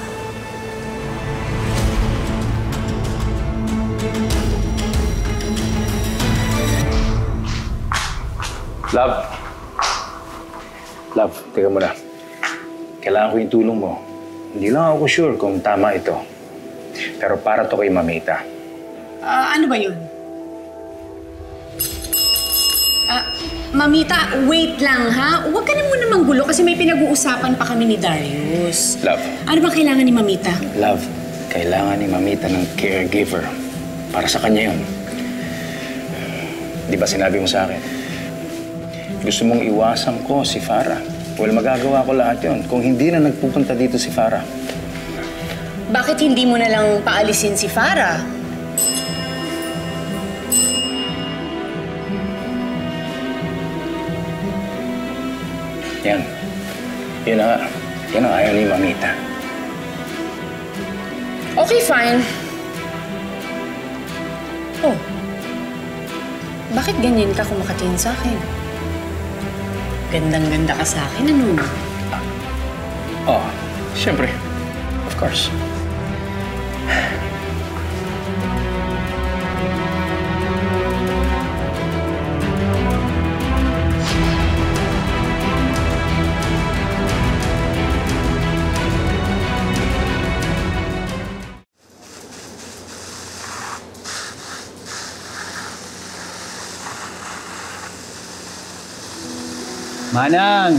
Love, teka muna. Kailangan ko yung tulong mo. Hindi lang ako sure kung tama ito. Pero para to kay Mamita. Ano ba yun? Mamita, wait lang ha. Huwag ka na muna manggulo kasi may pinag-uusapan pa kami ni Darius. Love. Ano bang kailangan ni Mamita? Love, kailangan ni Mamita ng caregiver. Para sa kanya yun. Di ba sinabi mo sa akin? Gusto mong iwasan ko si Farah. Well, magagawa ko lahat yun kung hindi na nagpupunta dito si Farah. Bakit hindi mo na lang paalisin si Farah? Yan. Yun na nga. Yan ang ayaw ni Mamita. Okay, fine. Oh. Bakit ganyan ka kumakatingin sa akin? Gandang-ganda ka sa akin, ano? Oh, siyempre. Of course. Manang,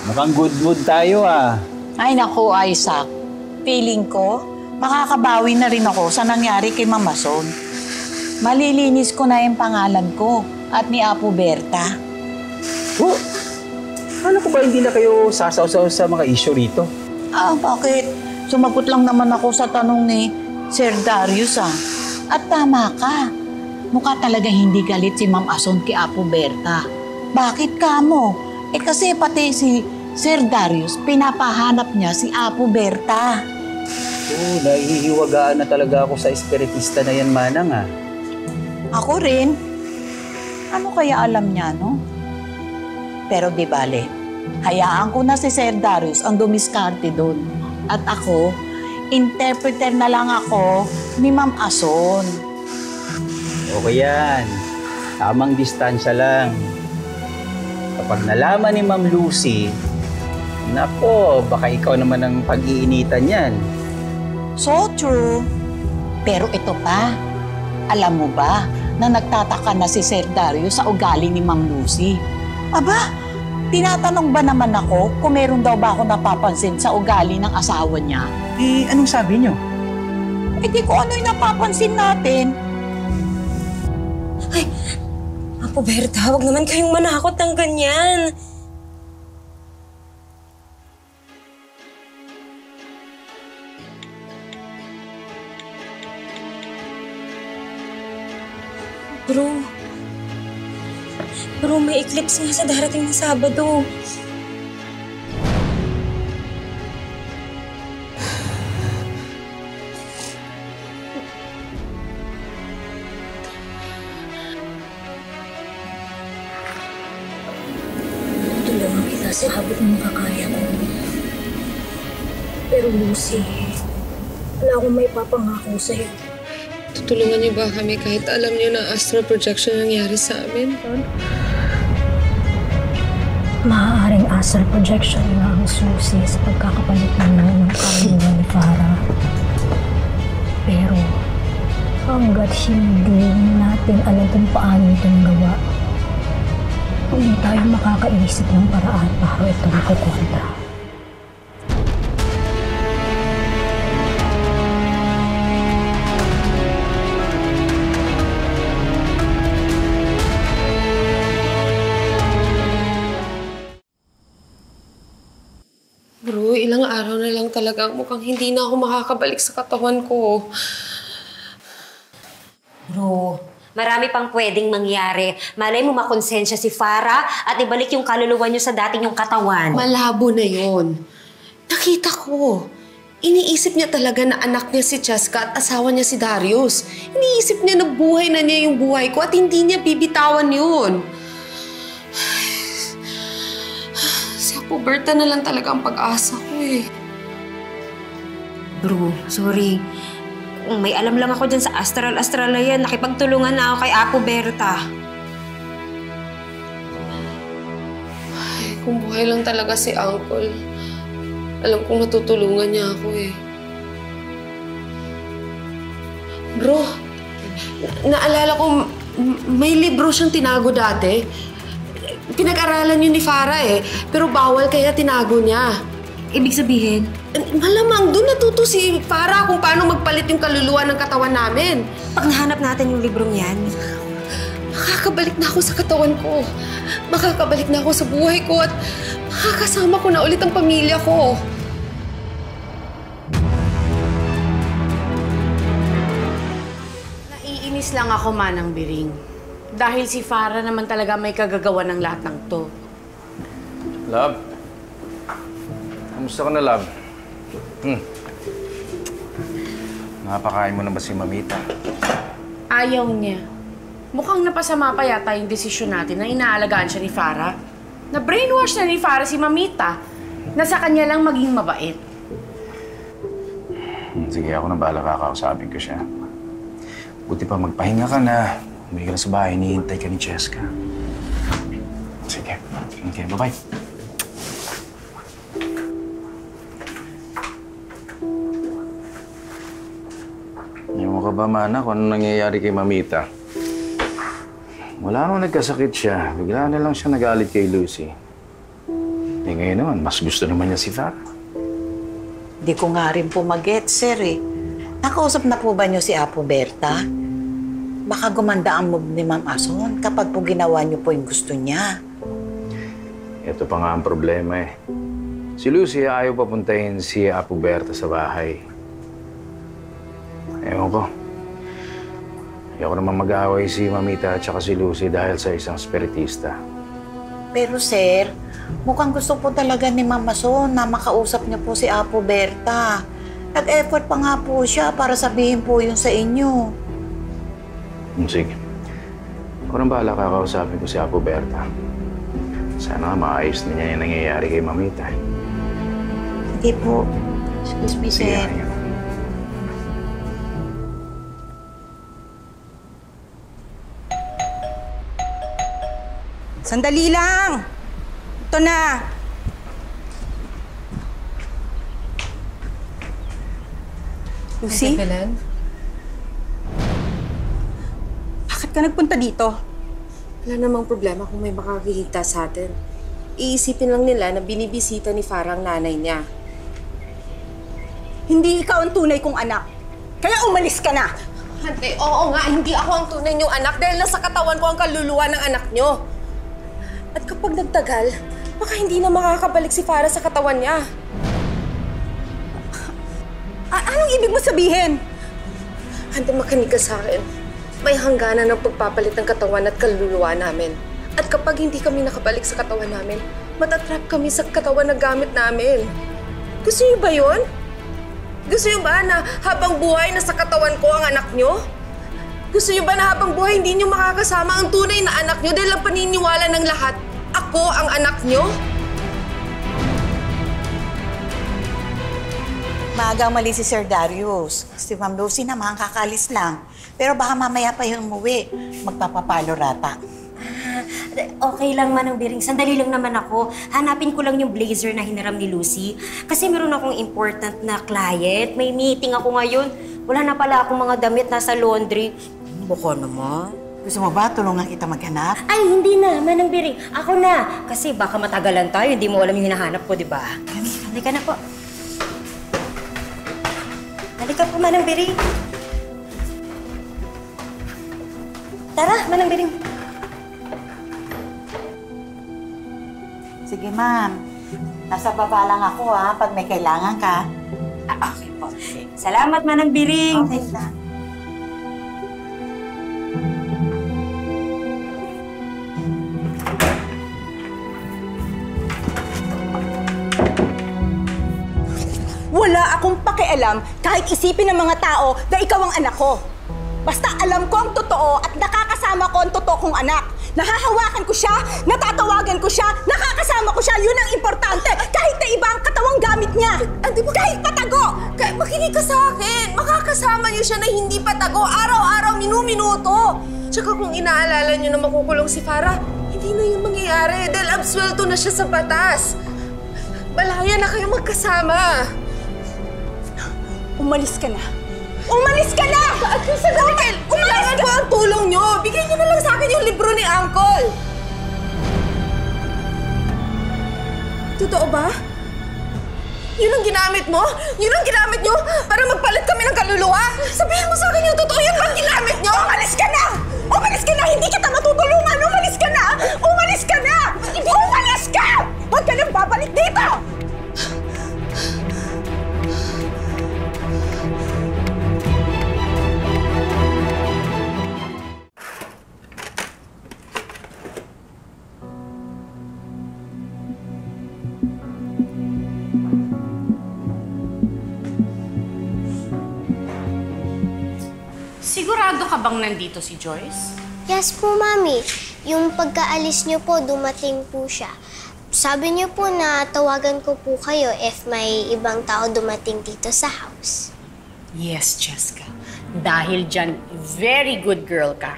mukhang good mood tayo ah. Ay naku, Isaac. Feeling ko, makakabawi na rin ako sa nangyari kay Mama Son. Malilinis ko na yung pangalan ko at ni Apo Berta. Oh, paano ko ba hindi na kayo sasaw-saw sa mga issue rito? Ah, bakit? Sumagot lang naman ako sa tanong ni Sir Darius ah. At tama ka. Mukha talaga hindi galit si Ma'am Ason kay Apo Berta. Bakit ka mo? Kasi pati si Sir Darius, pinapahanap niya si Apo Berta. Oo, nahihiwagaan na talaga ako sa espiritista na yan, Manang ah. Ako rin. Ano kaya alam niya, no? Pero di bale, hayaan ko na si Sir Darius ang dumiskarte doon. At ako, interpreter na lang ako ni Ma'am Ason. Okay yan. Tamang distansya lang. Kapag nalaman ni Ma'am Lucy, nako, baka ikaw naman ang pag-iinitan yan. So true. Pero ito pa, alam mo ba na nagtataka na si Sir Darius sa ugali ni Ma'am Lucy? Aba, tinatanong ba naman ako kung meron daw ba ako napapansin sa ugali ng asawa niya? Eh, anong sabi niyo? Di ko ano yung napapansin natin. Ay, Apo Berta, huwag naman kayong manakot ng ganyan. Bro, may eclipse nga sa darating na Sabado. Tulungan kita sa habit ng makakaya ko. Pero Lucy, wala akong may papangako sa'yo. Tutulungan niyo ba kami kahit alam niyo na astral projection nangyari sa amin? Maaaring astral projection na ang susi sa pagkakapalit ng kaluluwa ni Farah. Pero hanggat hindi natin alam kung paano ito nagawa, hindi tayo makakaisip ng paraan para ito makukontra. Bro, ilang araw na lang talaga mukhang hindi na ako makakabalik sa katawan ko. Bro, marami pang pwedeng mangyari. Malay mo makonsensya si Farah at ibalik yung kaluluwa niyo sa dating yung katawan. Malabo na yon. Nakita ko. Iniisip niya talaga na anak niya si Cheska at asawa niya si Darius. Iniisip niya na buhay na niya yung buhay ko at hindi niya bibitawan yun. Si Apo Berta na lang talaga ang pag-asa ko eh. Bro, sorry. Kung may alam lang ako dyan sa astral-astral na yan, nakipagtulungan na ako kay Apo Berta. Ay, kung buhay lang talaga si Uncle. Alam kong matutulungan niya ako eh. Bro, naalala ko, may libro siyang tinago dati. Pinag-aralan yun ni Farah eh, pero bawal kaya tinago niya. Ibig sabihin? Malamang doon natuto si Farah kung paano magpalit yung kaluluwa ng katawan namin. Pag nahanap natin yung librong yan, makakabalik na ako sa katawan ko. Makakabalik na ako sa buhay ko at makakasama ko na ulit ang pamilya ko. Naiinis lang ako, Manang Biring. Dahil si Farah naman talaga may kagagawa ng lahat ng to. Love, Kamusta ka na, love? Napakain mo na ba si Mamita? Ayaw niya. Mukhang napasama pa yata yung desisyon natin na inaalagaan siya ni Farah. Na-brainwash na ni Farah si Mamita na sa kanya lang maging mabait. Sige, ako na bahala, kakausapin ko siya. Buti pa magpahinga ka na. Umuwi ka na sa bahay, hinihintay ka ni Cheska. Sige. Okay, bye-bye. Ewan ka ba, Mana, kung ano nangyayari kay Mamita? Wala nung nagkasakit siya. Bigla na lang siya nagalit kay Lucy. Eh ngayon naman, mas gusto naman niya si Farah. Di ko nga rin po mag-get, sir eh. Nakausap na po ba niyo si Apo Berta? Baka gumanda ang move ni Ma'am Ason kapag po ginawa niyo po yung gusto niya. Ito pa nga ang problema eh. Si Lucy ayaw papuntahin si Apo Berta sa bahay. Ewan ko. Ayoko naman mag-aaway si Mamita at saka si Lucy dahil sa isang spiritista. Pero sir, mukhang gusto po talaga ni Ma'am Ason na makausap niyo po si Apo Berta. Nag-effort pa nga po siya para sabihin po yun sa inyo. Sige. Ako nang bahala, kakausapin ko si Apo Berta. Sana maayos na niya yung nangyayari kay Mamita. Sige po. Excuse me, sir. Sandali lang! Ito na! Lucy? Bakit ka nagpunta dito? Wala namang problema kung may makakikita sa atin. Iisipin lang nila na binibisita ni Farah ang nanay niya. Hindi ikaw ang tunay kong anak. Kaya umalis ka na! Hante, oo nga, hindi ako ang tunay niyong anak dahil nasa katawan ko ang kaluluwa ng anak niyo. At kapag nagtagal, baka hindi na makakabalik si Farah sa katawan niya. Anong ibig mo sabihin? Hante, makinig ka sa akin. May hangganan ng pagpapalit ng katawan at kaluluwa namin. At kapag hindi kami nakabalik sa katawan namin, matatrap kami sa katawan na gamit namin. Gusto niyo ba yun? Gusto niyo ba na habang buhay nasa katawan ko ang anak niyo? Gusto niyo ba na habang buhay hindi niyo makakasama ang tunay na anak niyo dahil ang paniniwala ng lahat, ako ang anak niyo? Maagang mali si Sir Darius. Si Ma'am Lucy naman kakalis lang. Pero baka mamaya pa yung umuwi. Magpapapalo rata. Okay lang, Manang Biring. Sandali lang naman ako. Hanapin ko lang yung blazer na hiniram ni Lucy. Kasi meron akong important na client. May meeting ako ngayon. Wala na pala akong mga damit nasa laundry. Baka naman. Gusto mo ba tulungan kita maghanap? Ay, hindi na, Manang Biring. Ako na. Kasi baka matagalan tayo. Hindi mo alam yung hinahanap ko, di ba? Halika na po. Halika po, Manang Biring. Tara, Manang Biring. Sige, ma'am. Nasa baba lang ako, ha, pag may kailangan ka. Okay po. Salamat, Manang Biring. Okay lang. Wala akong pakialam kahit isipin ng mga tao na ikaw ang anak ko. Basta alam ko ang totoo at nakakasama ko ang totoo kong anak. Nahahawakan ko siya, natatawagan ko siya, nakakasama ko siya, yun ang importante. Kahit na iba ang katawang gamit niya. Kahit patago. Makinig ka sa akin. Makakasama niyo siya na hindi patago. Araw-araw, minu-minuto. Tsaka kung inaalala niyo na makukulong si Farah, hindi na yun mangyayari dahil absuelto na siya sa batas. Malaya na kayo magkasama. Umalis ka na. Umalis ka na! Kailangan ko ang tulong niyo. Bigyan niyo na lang sa akin yung libro ni Uncle. Totoo ba? Yun ang ginamit mo? Yun ang ginamit niyo para magpalit kami ng kaluluwa? Sabihin mo sa akin yung totoo, yun ang ginamit niyo? Umalis ka na! Umalis ka na! Hindi kita matutulungan! Umalis ka na! Umalis ka na! Umalis ka! Huwag ka nang babalik dito! Sigurado ka bang nandito si Joyce? Yes po, Mami. Yung pagkaalis niyo po, dumating po siya. Sabi niyo po na tawagan ko po kayo if may ibang tao dumating dito sa house. Yes, Cheska. Dahil dyan, very good girl ka.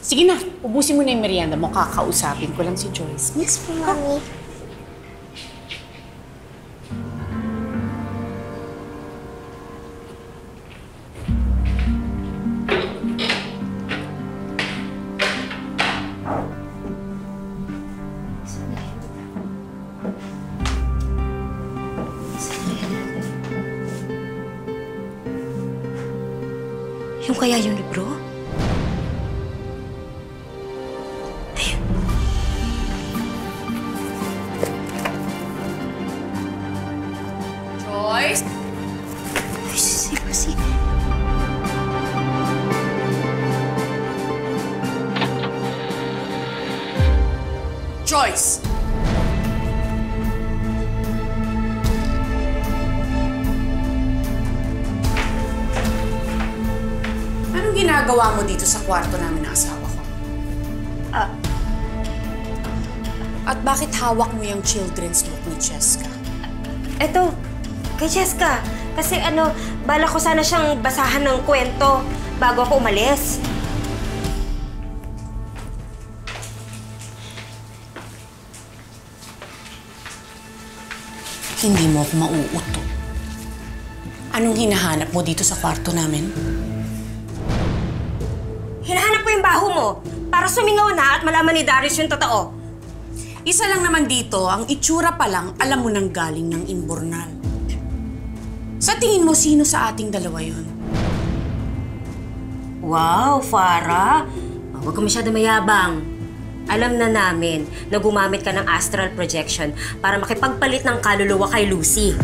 Sige na, ubusin mo na yung merienda mo. Kakausapin ko lang si Joyce. Yes po, Mami. Yung kaya yung libro? Joyce? Kasi... Joyce! Anong ginagawa mo dito sa kwarto namin ng asawa ko? At bakit hawak mo yung children's book ni Cheska? Eto, kay Cheska. Kasi bala ko sana siyang basahan ng kwento bago ako umalis. Hindi mo ako mauuto. Anong hinahanap mo dito sa kwarto namin? Hinahanap ko yung baho mo para sumingaw na at malaman ni Darius yung totoo. Isa lang naman dito, ang itsura pa lang, alam mo nang galing ng imbornal. Sa tingin mo, sino sa ating dalawa yon? Wow, Farah! Huwag ka masyado mayabang. Alam na namin na gumamit ka ng astral projection para makipagpalit ng kaluluwa kay Lucy.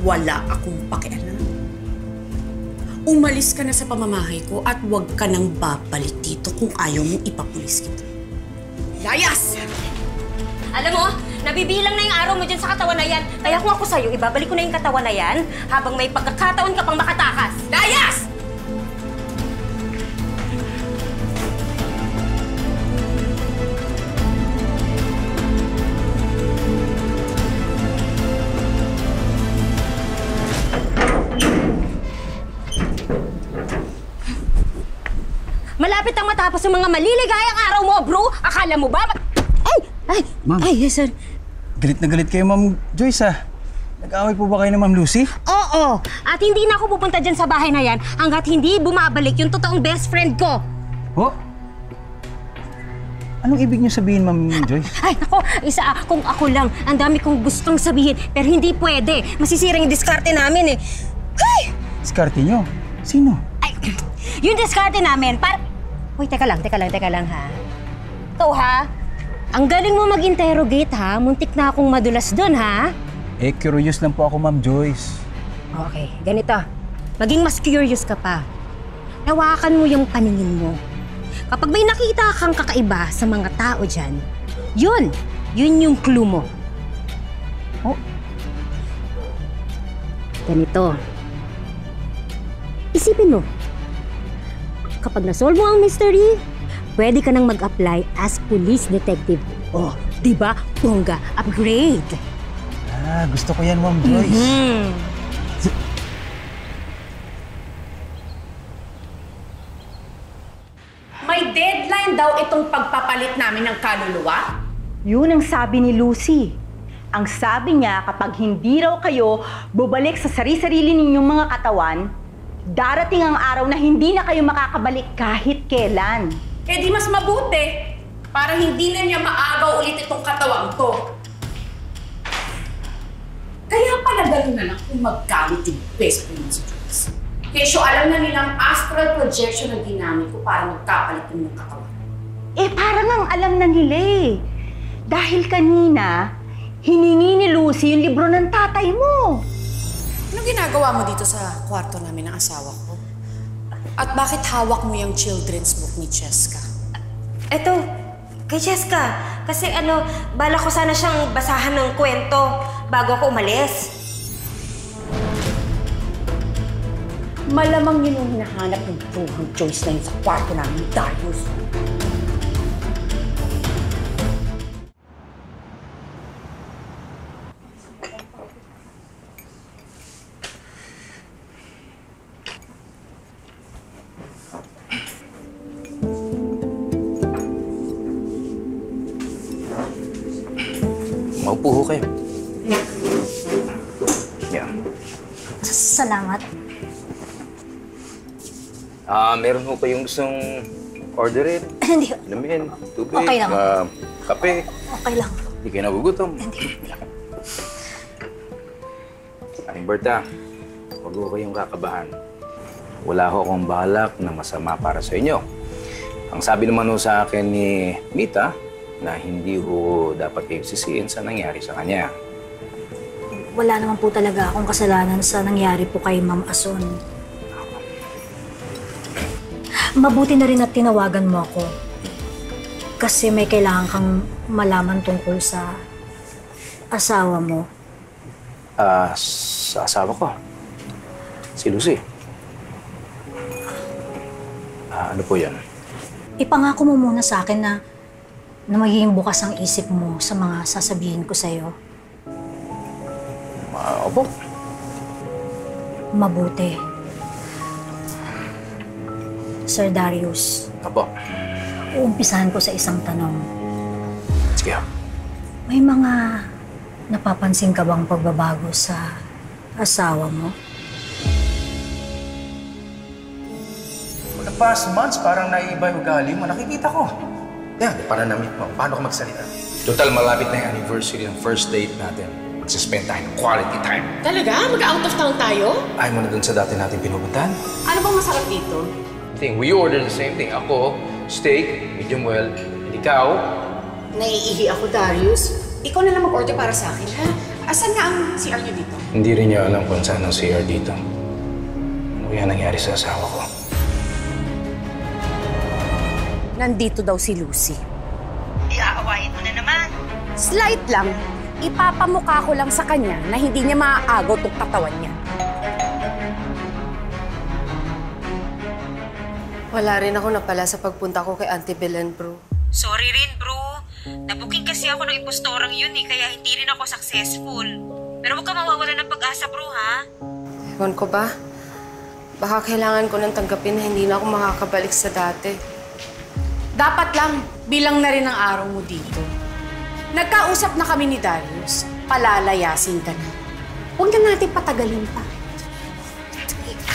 Wala akong pakialam. Umalis ka na sa pamamahay ko at huwag ka nang babalik dito kung ayaw mong ipapulis kita. Layas! Alam mo, nabibilang na yung araw mo dyan sa katawan na yan. Kaya kung ako sa'yo, ibabalik ko na yung katawan na yan habang may pagkakataon ka pang makatakas. Layas! Malapit ang matapos yung mga maliligayang araw mo, bro! Akala mo ba? Ay! Ma'am. Ay, yes, sir. Galit na galit kayo, Ma'am Joyce, ah. Nag-away po ba kayo ng Ma'am Lucy? Oo! At hindi na ako pupunta dyan sa bahay na yan hanggat hindi bumabalik yung totoong best friend ko. Oh? Anong ibig niyo sabihin, Ma'am Joyce? Ay, ako, kung ako lang. Ang dami kong gustong sabihin, pero hindi pwede. Masisirang yung diskarte namin eh. Ay! Diskarte niyo? Sino? Ay, yung diskarte namin, Uy, teka lang ha. Ikaw ha? Ang galing mo mag-interrogate ha. Muntik na akong madulas dun ha. Eh, curious lang po ako, Ma'am Joyce. Okay, ganito. Maging mas curious ka pa. Nawakan mo yung paningin mo. Kapag may nakita kang kakaiba sa mga tao dyan, yun yung clue mo. Oh. Ganito. Isipin mo. Kapag nasolve mo ang mystery, pwede ka nang mag-apply as police detective. Oh, di ba? Bongga, upgrade. Ah, gusto ko yan, Ma'am Joyce. May deadline daw itong pagpapalit namin ng kaluluwa? Yun ang sabi ni Lucy. Ang sabi niya, kapag hindi raw kayo bubalik sa sarili-sarili ninyong mga katawan, darating ang araw na hindi na kayo makakabalik kahit kailan. Eh di mas mabuti para hindi na niya maagaw ulit itong katawang to. Kaya pala gano'n na lang kung magkamit yung best friend si Joyce. Kesyo alam na nilang astral projection ang ginamit ko para magkapalit ng katawan. Eh parang ang alam na nila eh. Dahil kanina, hiningi ni Lucy yung libro ng tatay mo. Anong ginagawa mo dito sa kwarto namin ng asawa ko? At bakit hawak mo yung children's book ni Cheska? Eto, kay Cheska. Kasi bala ko sana siyang basahan ng kwento bago ako umalis. Malamang yun ang hinahanap ng bruhang Joyce na yun sa kwarto namin ni Darius. Maupo ho kayo. Yan. Salamat. Meron ho kayong gustong orderin? Hindi. Inumin, tubig, Okay lang. kape. Okay lang. Hindi kayo nagugutom. Hindi. Aling Berta, huwag ho kayong kakabahan. Wala ho akong balak na masama para sa inyo. Ang sabi naman ho sa akin ni Mita, na hindi ho dapat kayo sisiin sa nangyari sa kanya. Wala naman po talaga akong kasalanan sa nangyari po kay Ma'am Ason. Mabuti na rin at tinawagan mo ako. Kasi may kailangan kang malaman tungkol sa asawa mo. Sa asawa ko. Si Lucy. Ano po yan? Ipangako mo muna sa akin na magiging bukas ang isip mo sa mga sasabihin ko sa'yo. Opo. Mabuti. Sir Darius. Opo. Uumpisahan ko sa isang tanong. Sige. May mga napapansin ka bang pagbabago sa asawa mo? For the past months, parang naiiba yung ugali mo. Nakikita ko. Yan, pananamit mo. Paano ka magsalita? Total, malapit na yung anniversary ng first date natin. Magsispend tayo ng quality time. Talaga? Mag-out of town tayo? Ayaw mo na dun sa dati natin pinupuntahan? Ano bang masarap dito? We ordered the same thing. Ako, steak, medium well. And ikaw? Naiihi ako, Darius. Ikaw na lang mag-order para sa akin, ha? Asan nga ang CR niyo dito? Hindi rin niya alam kung saan ang CR dito. Ano kaya nangyari sa asawa ko? Nandito daw si Lucy. Iaawayin mo na naman. Slight lang. Ipapamukha ko lang sa kanya na hindi niya maaagaw tong katawan niya. Wala rin ako napala sa pagpunta ko kay Auntie Belen, bro. Sorry rin, bro. Nabuking kasi ako ng impostorang yun kaya hindi rin ako successful. Pero huwag ka mawawala ng pag-asa, bro, ha? Ewan ko ba? Baka kailangan ko nang tanggapin na hindi na ako makakabalik sa dati. Dapat lang, bilang na rin ang araw mo dito. Nagkausap na kami ni Darius. Palalayasin ka na. Huwag na natin patagalin pa.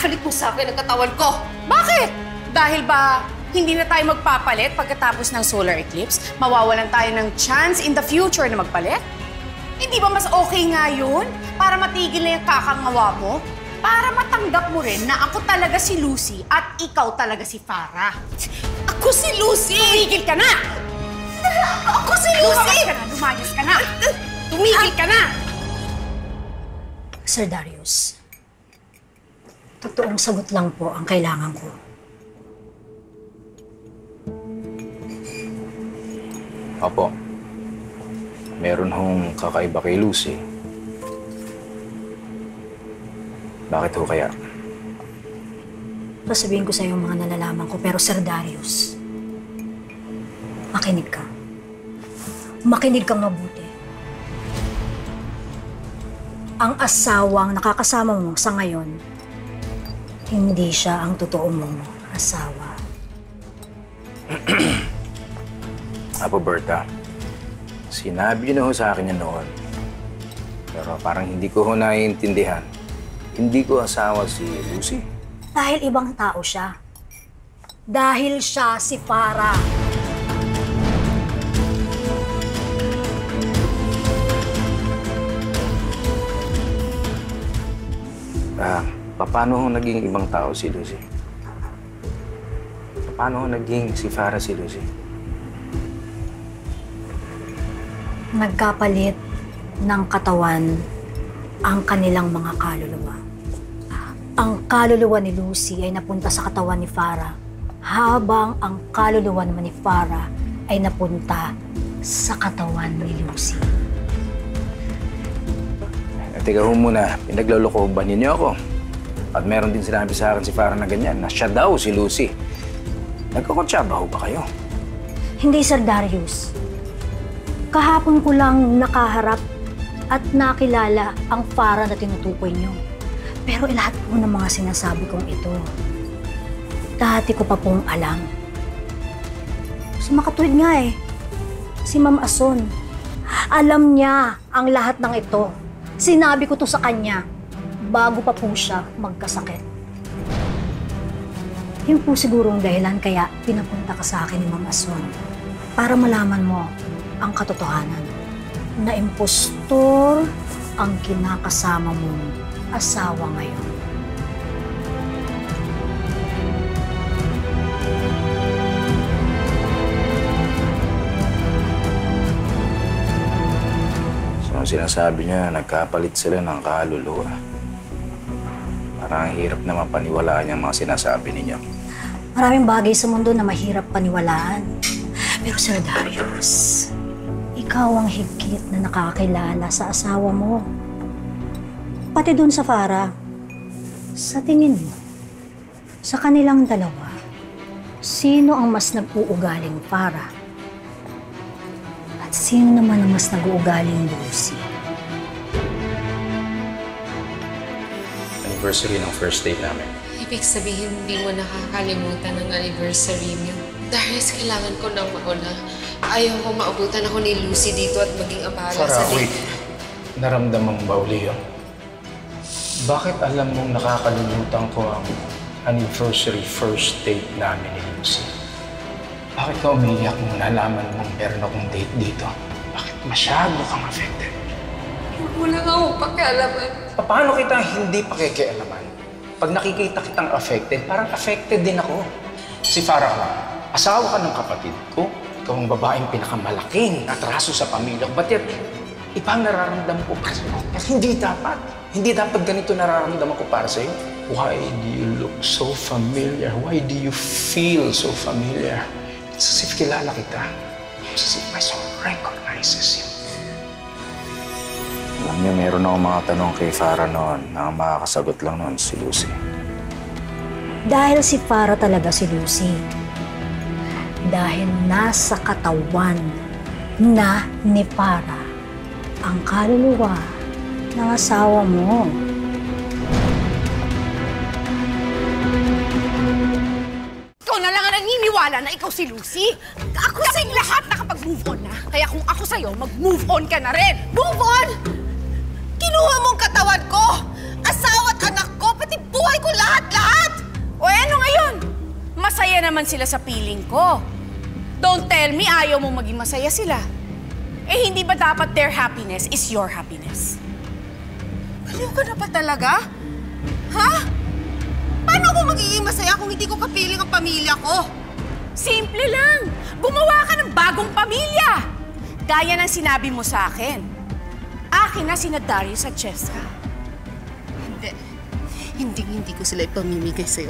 Balik mo sa akin ang katawan ko! Bakit? Dahil ba hindi na tayo magpapalit pagkatapos ng solar eclipse? Mawawalan tayo ng chance in the future na magpalit? Hindi ba mas okay nga yun? Para matigil na yung kakangawa mo? Para matanggap mo rin na ako talaga si Lucy at ikaw talaga si Farah. Ako si Lucy! Tumigil ka na! Ako si Lucy! Lumayas ka na! Tumigil ka na! Sir Darius, totoong sagot lang po ang kailangan ko. Opo. Meron hong kakaiba kay Lucy. Bakit ho kaya? Sasabihin ko sa iyo mga nalalaman ko, pero Sir Darius, makinig ka. Makinig kang mabuti. Ang asawang nakakasama mo sa ngayon, hindi siya ang totoo mong asawa. Apo Berta, sinabi niyo na ho sa akin yan noon. Pero parang hindi ko ho naiintindihan. Hindi ko asawa si Lucy. Dahil ibang tao siya. Dahil siya si Farah. Paano ho naging ibang tao si Lucy? Paano ho naging si Farah si Lucy? Nagkapalit ng katawan ang kanilang mga kaluluwa. Ang kaluluwa ni Lucy ay napunta sa katawan ni Farah, habang ang kaluluwa naman ni Farah ay napunta sa katawan ni Lucy. Teka ho muna, pinagloloko ba ninyo ako? At meron din sinabi sa akin si Farah na ganyan, na siya daw si Lucy. Nagkakonsyaba ho ba kayo? Hindi, Sir Darius. Kahapon ko lang nakaharap at nakilala ang Farah na tinutukoy niyo. Pero lahat po ng mga sinasabi kong ito, dati ko pa pong alam. Makatuwid nga eh. Si Ma'am Ason. Alam niya ang lahat ng ito. Sinabi ko to sa kanya bago pa po siya magkasakit. Yun po siguro ang dahilan kaya pinapunta ka sa akin ni Ma'am Ason para malaman mo ang katotohanan na impostor ang kinakasama mong asawa ngayon. Ang sinasabi niya, nagkapalit sila ng kaluluwa. Parang hirap naman paniwalaan yung mga sinasabi ninyo. Maraming bagay sa mundo na mahirap paniwalaan. Pero Sir Darius, ikaw ang higit na nakakilala sa asawa mo. Pati dun sa Farah, sa tingin mo, sa kanilang dalawa, sino ang mas nag-uugaling Farah? Sino naman ang mas nag-uugaling Lucy? Anniversary ng first date namin. Ibig sabihin, hindi mo nakakalimutan ang anniversary niyo. Darius, kailangan ko nang mauna. Ayaw ko maabutan ako ni Lucy dito at maging abala sa date. Wait. Naramdaman mo ba uli yun? Bakit alam mong nakakalimutan ko ang anniversary first date namin ni Lucy? Bakit ka umiiyak nung nalaman mong meron akong date dito? Bakit masyado kang affected? Wala nga akong pakialaman. Paano kita hindi pakikialaman? Pag nakikita kitang affected, parang affected din ako. Si Farah ka, asawa ka ng kapatid ko. Ikaw ang babaeng pinakamalaking atraso sa pamilya ko. Ba't yan, iba ang nararamdaman ko para sa'yo. Kasi hindi dapat. Hindi dapat ganito nararamdaman ko para sa'yo. Why do you look so familiar? Why do you feel so familiar? It's as if kilala kita. It's as if my soul recognizes you. Alam niyo, meron akong mga tanong kay Farah noon na ang makakasagot lang noon si Lucy. Dahil si Farah talaga si Lucy. Dahil nasa katawan na ni Farah ang kaluluwa ng asawa mo. Ikaw na lang ang naniniwala na ikaw si Lucy. Ako sa lahat nakapag-move on na. Kaya kung ako sa'yo, mag-move on ka na rin. Move on? Kinuha mong katawan ko, asawa at anak ko, pati buhay ko lahat-lahat! O ano ngayon? Masaya naman sila sa piling ko. Don't tell me ayaw mong maging masaya sila. Eh hindi ba dapat their happiness is your happiness? Baliw ka na ba talaga? Ha? Paano ako magiging masaya kung hindi ko kapiling ang pamilya ko? Simple lang. Gumawa ka ng bagong pamilya. Gaya ng sinabi mo sa akin. Akin na sina Darius at Cheska. Hindi ko sila ipamimigay sa'yo.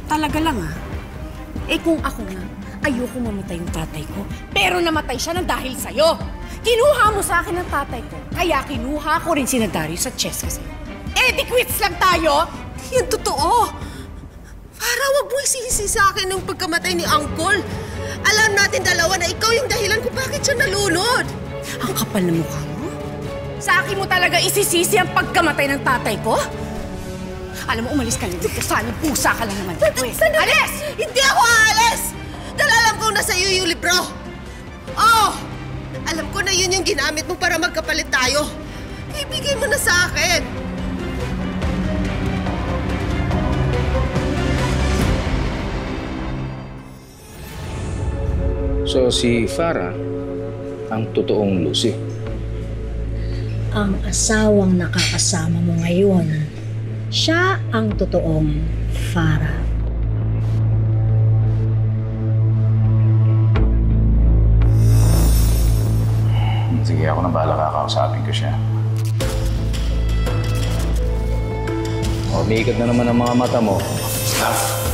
Talaga lang ah. Eh kung ako nga, ayoko mamatay yung tatay ko. Pero namatay siya ng dahil sa'yo. Kinuha mo sa akin ang tatay ko. Kaya kinuha ko rin sina Darius at Cheska sa'yo. Eh di quits lang tayo! Yan totoo! Para wag mo isisi sa akin ng pagkamatay ni Uncle. Alam natin dalawa na ikaw yung dahilan kung bakit siya nalunod. Ang kapal na mukha mo. Sa akin mo talaga isisisi ang pagkamatay ng tatay ko? Alam mo, umalis ka lang dito. Sana pusa ka lang naman. Alis! Hindi ako aalis! Dahil alam kong nasa iyo yung libro. Oh! Alam ko na yun yung ginamit mo para magkapalit tayo. Ibigay mo na sa akin. So si Farah, ang totoong Lucy. Ang asawang nakakasama mo ngayon, siya ang totoong Farah. Sige, ako na bahala, kakausapin ko siya. Umiikot na naman ang mga mata mo. Staff,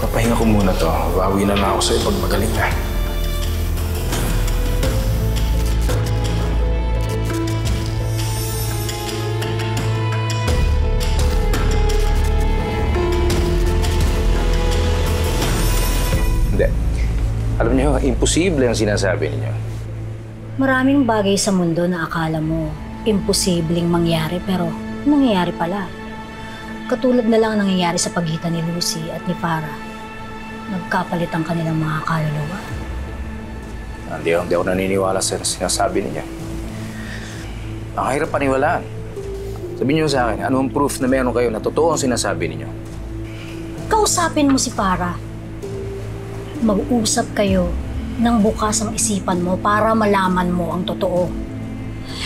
papahinga ko muna to. Bawi na ako sa'yo pag magaling na. imposible ang sinasabi ninyo. Maraming bagay sa mundo na akala mo imposibleng mangyari pero nangyayari pala. Katulad na lang ang nangyayari sa pagitan ni Lucy at ni Farah. Nagkapalit ang kanilang mga kaluluwa. Hindi ako naniniwala sa sinasabi ninyo. Ang hirap paniwalaan. Sabihin niyo sa akin, anong proof na meron kayo na totoo ang sinasabi ninyo? Kausapin mo si Farah. Mag-usap kayo ng bukas ang isipan mo para malaman mo ang totoo.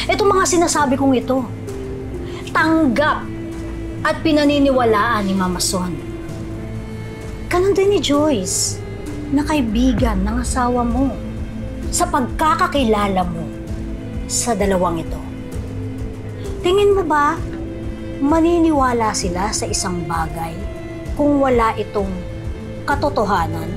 Itong mga sinasabi kong ito, tanggap at pinaniniwalaan ni Mama Son. Ganon din ni Joyce, na kaibigan ng asawa mo sa pagkakakilala mo sa dalawang ito. Tingin mo ba maniniwala sila sa isang bagay kung wala itong katotohanan?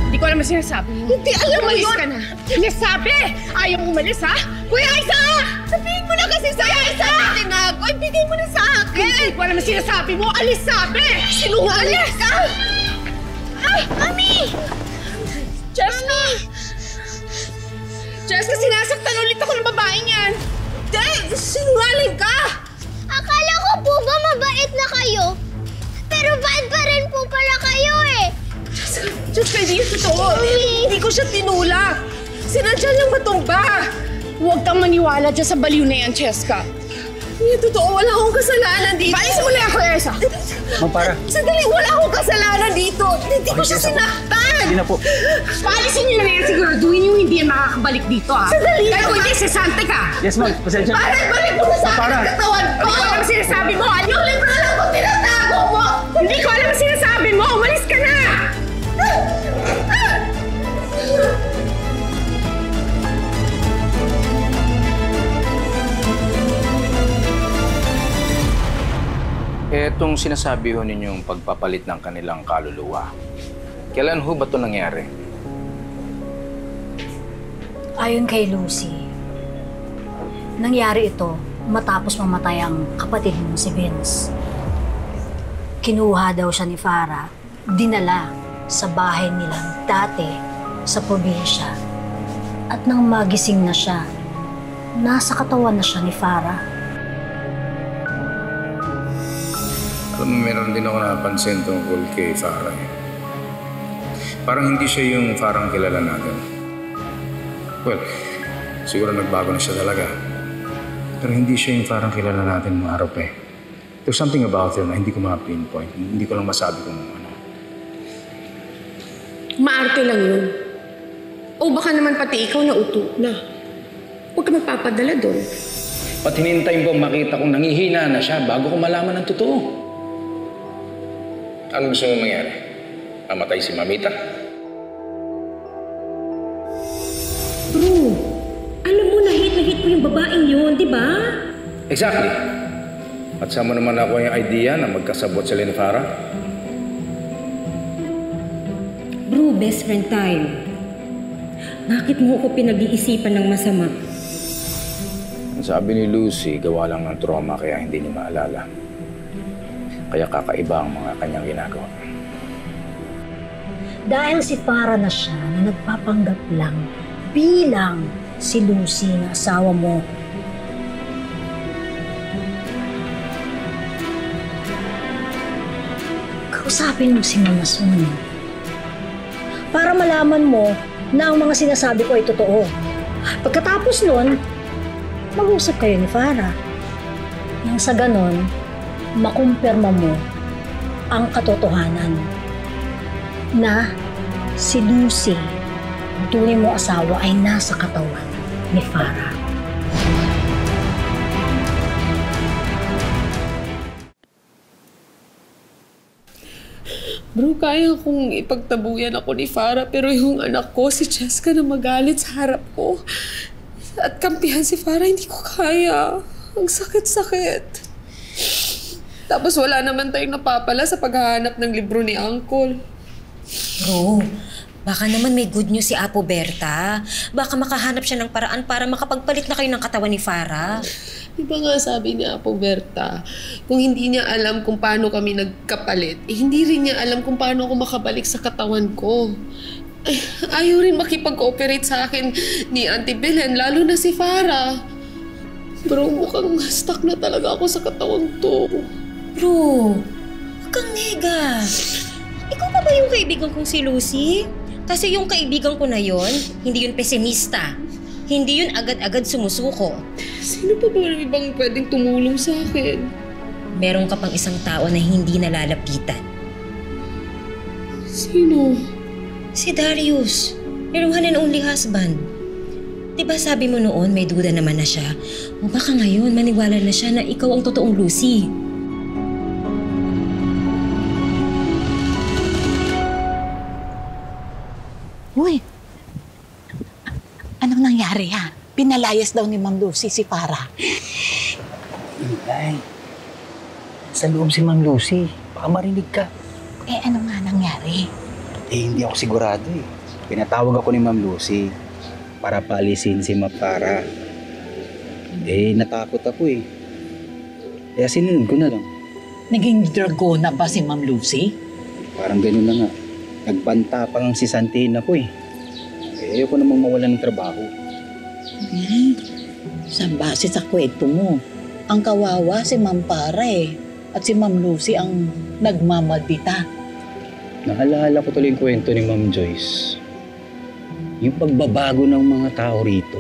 Hindi ko alam ang sinasabi mo. Hindi alam mo Umalis yun! ka na. Sinasabi! Ayaw mo umalis, ha? Kuya Isa! Sabihin mo na kasi sa Isa! Tinago, ibigay mo na sa akin! Hindi ko alam ang sinasabi mo. Alis sabi! Sinungaling ka! Mami! Jessica! Jessica, sinasaktan ulit ako ng babaeng yan. Hindi! Sinungaling ka! Akala ko po ba mabait na kayo? Pero bad pa rin po pala kayo eh. Jessica, hindi yung totoo. Hindi ko siya tinulak. Sinadya lang matumba. Huwag kang maniwala dyan sa baliw na yan, Jessica. Hindi totoo. Wala akong kasalanan dito. Paalis mo na ako, Elsa. Ma'am, para. Sandali, wala akong kasalanan dito. Hindi ko siya sinaktan. Hindi na po. Paalisin niyo na yan. Siguraduhin niyo hindi yan makakabalik dito, ha? Sandali Dahil kung naman. hindi, sasante ka. Yes, ma'am. Pasensya. Balik mo na sa akin ang katawan ko! Hindi ko alam ang sinasabi mo. Yung libro lang ko tinatago mo! Hindi ko alam ang sinasabi mo. Umalis ka na! Etong sinasabi ho ninyong pagpapalit ng kanilang kaluluwa. Kailan ho ba ito nangyari? Ayon kay Lucy, nangyari ito matapos mamatay ang kapatid mo si Vince. Kinuha daw siya ni Farah, dinala sa bahay nilang dati sa probinsya. At nang magising na siya, nasa katawan na siya ni Farah. Alam mo, meron din ako napansin tungkol kay Farah. Parang hindi siya yung Farah kilala natin. Well, siguro nagbago na siya talaga. Pero hindi siya yung Farah kilala natin mga araw pa eh. There's something about her na hindi ko ma-pinpoint. Hindi ko lang masabi kung ano. Maarte lang yun. O baka naman pati ikaw na uto na. Huwag ka magpapadala doon. Ba't hinintay mo makita kung nangihina na siya bago ko malaman ang totoo? Ano gusto mo mangyari? Mamatay si Mamita? Bro, alam mo na hit ko yung babaeng yun, di ba? Exactly. At saan mo naman ako yung idea na magkasabot sila ni Farah? Bro, best friend tayo. Bakit mo ako pinag-iisipan ng masama? Ang sabi ni Lucy, gawa lang ng trauma kaya hindi niya maalala. Kaya kakaiba ang mga kanyang ginagawa. Dahil si Farah na siya na nagpapanggap lang bilang si Lucy na asawa mo. Kausapin mo si Mama Son para malaman mo na ang mga sinasabi ko ay totoo. Pagkatapos nun, mag-usap kayo ni Farah. Nang sa ganon, makumpirma mo ang katotohanan na si Lucy, ang tunay mo asawa, ay nasa katawan ni Farah. Bro, kaya kong ipagtabuyan ako ni Farah, pero yung anak ko, si Jessica, na magalit sa harap ko at kampihan si Farah, hindi ko kaya. Ang sakit-sakit. Tapos wala naman tayong napapala sa paghahanap ng libro ni Uncle. Bro, baka naman may good news si Apo Berta. Baka makahanap siya ng paraan para makapagpalit na kayo ng katawan ni Farah. Di ba nga sabi ni Apo Berta, kung hindi niya alam kung paano kami nagkapalit, hindi rin niya alam kung paano ako makabalik sa katawan ko. Ay, ayaw rin makipag-cooperate sa akin ni Auntie Belen, lalo na si Farah. Bro, mukhang stuck na talaga ako sa katawan to. Bro, huwag kang nega. Ikaw pa ba yung kaibigan kong si Lucy? Kasi yung kaibigan ko na yon, hindi yun pesimista. Hindi yun agad-agad sumusuko. Sino pa ba yung ibang pwedeng tumulong sa akin? Meron ka pang isang tao na hindi nalalapitan. Sino? Si Darius. Your one and only husband. Diba sabi mo noon may duda naman na siya? O baka ngayon maniwala na siya na ikaw ang totoong Lucy. Uy, anong nangyari ha? Pinalayas daw ni Ma'am Lucy si Farah. Ay, sa loob si Ma'am Lucy. Baka marinig ka. Eh ano nga nangyari? Eh, hindi ako sigurado eh. Pinatawag ako ni Ma'am Lucy para paalisin si Ma'am Farah. Eh, natakot ako eh. Kaya sinunod ko na lang. Naging dragona ba si Ma'am Lucy? Parang ganun na nga. Nagbanta pa ng sisantiin ako eh. Eh, ayoko namang mawalan ng trabaho. Sa base sa kwento mo, ang kawawa si Ma'am Farah eh. At si Ma'am Lucy ang nagmamaldita. Naalala ko tuloy yung kwento ni Ma'am Joyce. Yung pagbabago ng mga tao rito,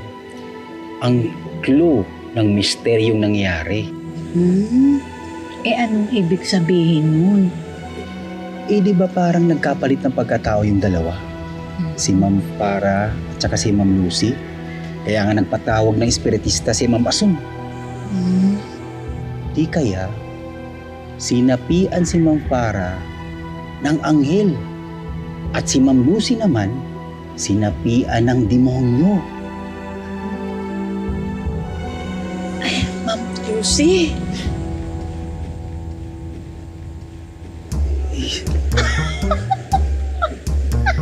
ang clue ng misteryong nangyari. Eh anong ibig sabihin nun? Eh di ba parang nagkapalit ng pagkatao yung dalawa? Si Ma'am Farah at saka si Ma'am Lucy. Kaya nga nagpatawag ng espiritista si Ma'am Asum. Di kaya, sinapian si Ma'am Farah ng anghel. At si Ma'am Lucy naman, sinapian ng demonyo. Ay, Ma'am Lucy!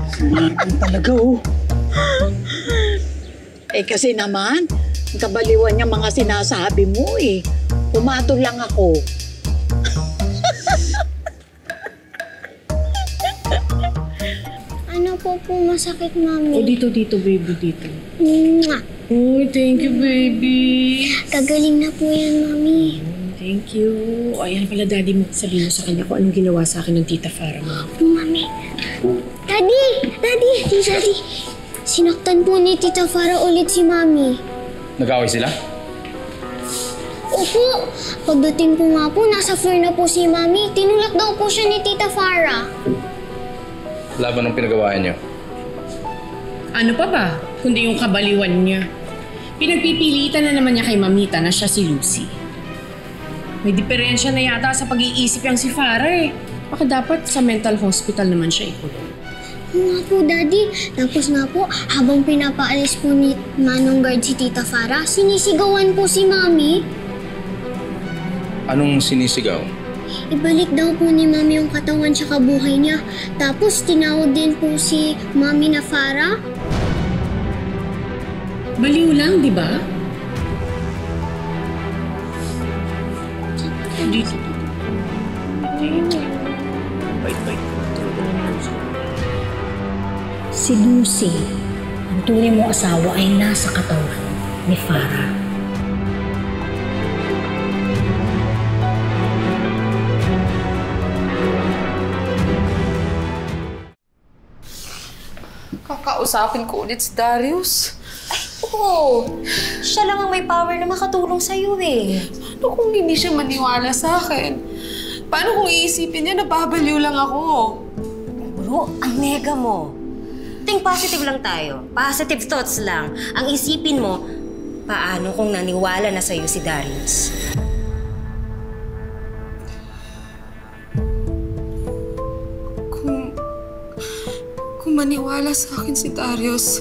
Sumagan talaga oh. Eh kasi naman, kabaliwan niya mga sinasabi mo eh. Pumatol lang ako. Ano po masakit, Mami? Oh, dito, baby, dito. Mwah! Oh, thank you, baby. Gagaling na po yan, Mami. Thank you. O, ayan pala, Daddy mo. Sabihin mo sa kanya kung anong ginawa sa akin ng Tita Farah mo. Mami. Daddy! Daddy! Sinaktan po ni Tita Farah ulit si Mami. Nag-away sila? Opo! Pagdating po nga po, nasa floor na po si Mami. Tinulak daw po siya ni Tita Farah. Laban ng pinagawahan niyo. Ano pa ba? Kundi yung kabaliwan niya. Pinagpipilitan na naman niya kay Mamita na siya si Lucy. May diferensya na yata sa pag-iisip yung si Farah eh. Baka dapat sa mental hospital naman siya ikulong. Nga po, Daddy. Tapos nga po, habang pinapaalis po ni Manong Guard si Tita Farah, sinisigawan po si Mami. Anong sinisigaw? Ibalik daw po ni Mami yung katawan tsaka buhay niya. Tapos tinawag din po si Mami na Farah. Baliw lang, di ba? Dito. Bait. Si Lucy, ang tunay mong asawa ay nasa katawan ni Farah. Kakausapin ko ulit si Darius. Oo. Siya lang ang may power na makatulong sa'yo eh. Paano kung hindi siya maniwala sa akin? Paano kung iisipin niya na babaliw lang ako? Bro, ang nega mo. Think positive lang tayo. Positive thoughts lang. Ang isipin mo, paano kung naniwala na sa'yo si Darius? Kung maniwala sa akin si Darius,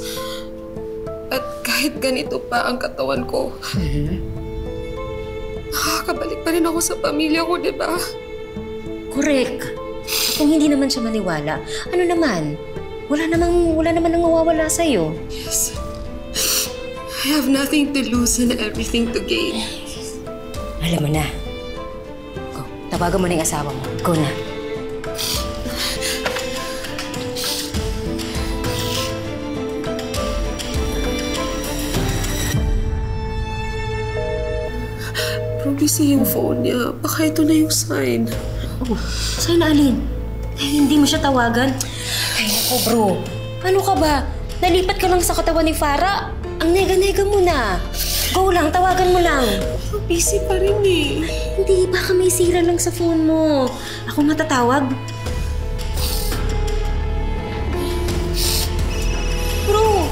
at kahit ganito pa ang katawan ko, nakakabalik pa rin ako sa pamilya ko, di ba? Correct. Kung hindi naman siya maniwala, ano naman? Wala naman nang mawawala sa'yo. Yes. I have nothing to lose and everything to gain. Alam mo na. Go, tawagan mo na yung asawa mo. Go na. Bro, busy yung phone niya. Baka ito na yung sign. Oh, sign na alin? Hindi mo siya tawagan? Ay, naku bro. Ano ka ba? Nalipat ka lang sa katawan ni Farah. Ang nega-nega mo na. Go lang, tawagan mo lang. Busy pa rin eh. Hindi, baka may sira lang sa phone mo. Ako matatawag. Bro!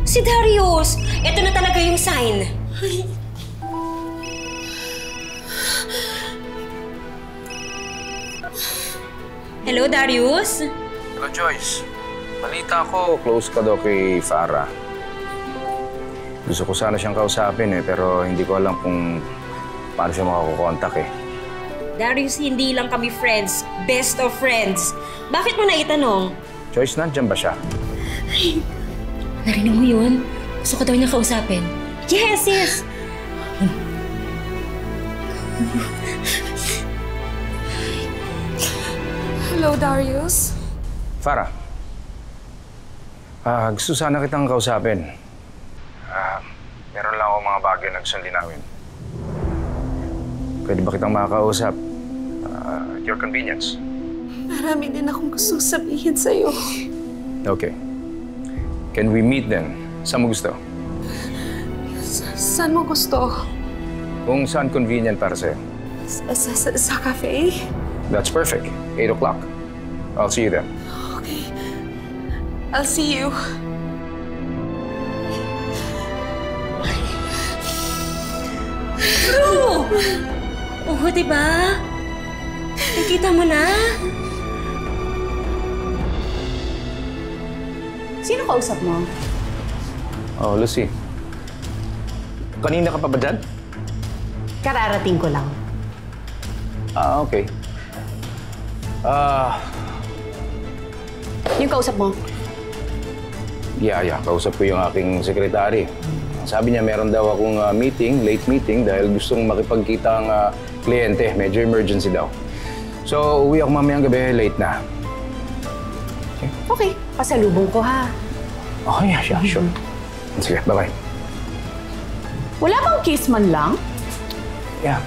Si Darius! Ito na talaga yung sign. Hello, Darius? Hello, Joyce. Balita ko, close ka daw kay Farah. Gusto ko sana siyang kausapin pero hindi ko alam kung paano siya makakukontak Darius, hindi lang kami friends. Best of friends. Bakit mo naitanong? Joyce, nandiyan ba siya? Ay, narinig mo yun? Gusto ko daw niya kausapin. Yes, yes! Hello, Darius. Farah. Gusto sana kitang kausapin. Meron lang ako mga bagay na gusto linawin. Pwede ba kitang makakausap? At your convenience. Marami din akong gusto sabihin sa'yo. Okay. Can we meet then? Saan mo gusto? Saan mo gusto? Kung saan convenient para sa'yo. Sa cafe? That's perfect. 8 o'clock. I'll see you then. Okay. I'll see you. Bro! Oo, diba? Nakita mo na? Sino kausap mo? Oh, Lucy. Kanina ka pa ba dyan? Kararating ko lang. Okay. Yung kausap mo? Yeah. Kausap ko yung aking sekretary. Sabi niya meron daw akong meeting, late meeting, dahil gustong makipagkita ang kliyente. Medyo emergency daw. So, uwi ako mamayang gabi, late na. Okay, pasalubong ko ha. Okay, yeah, sure. Sige, bye-bye. Wala bang kiss man lang? Yeah.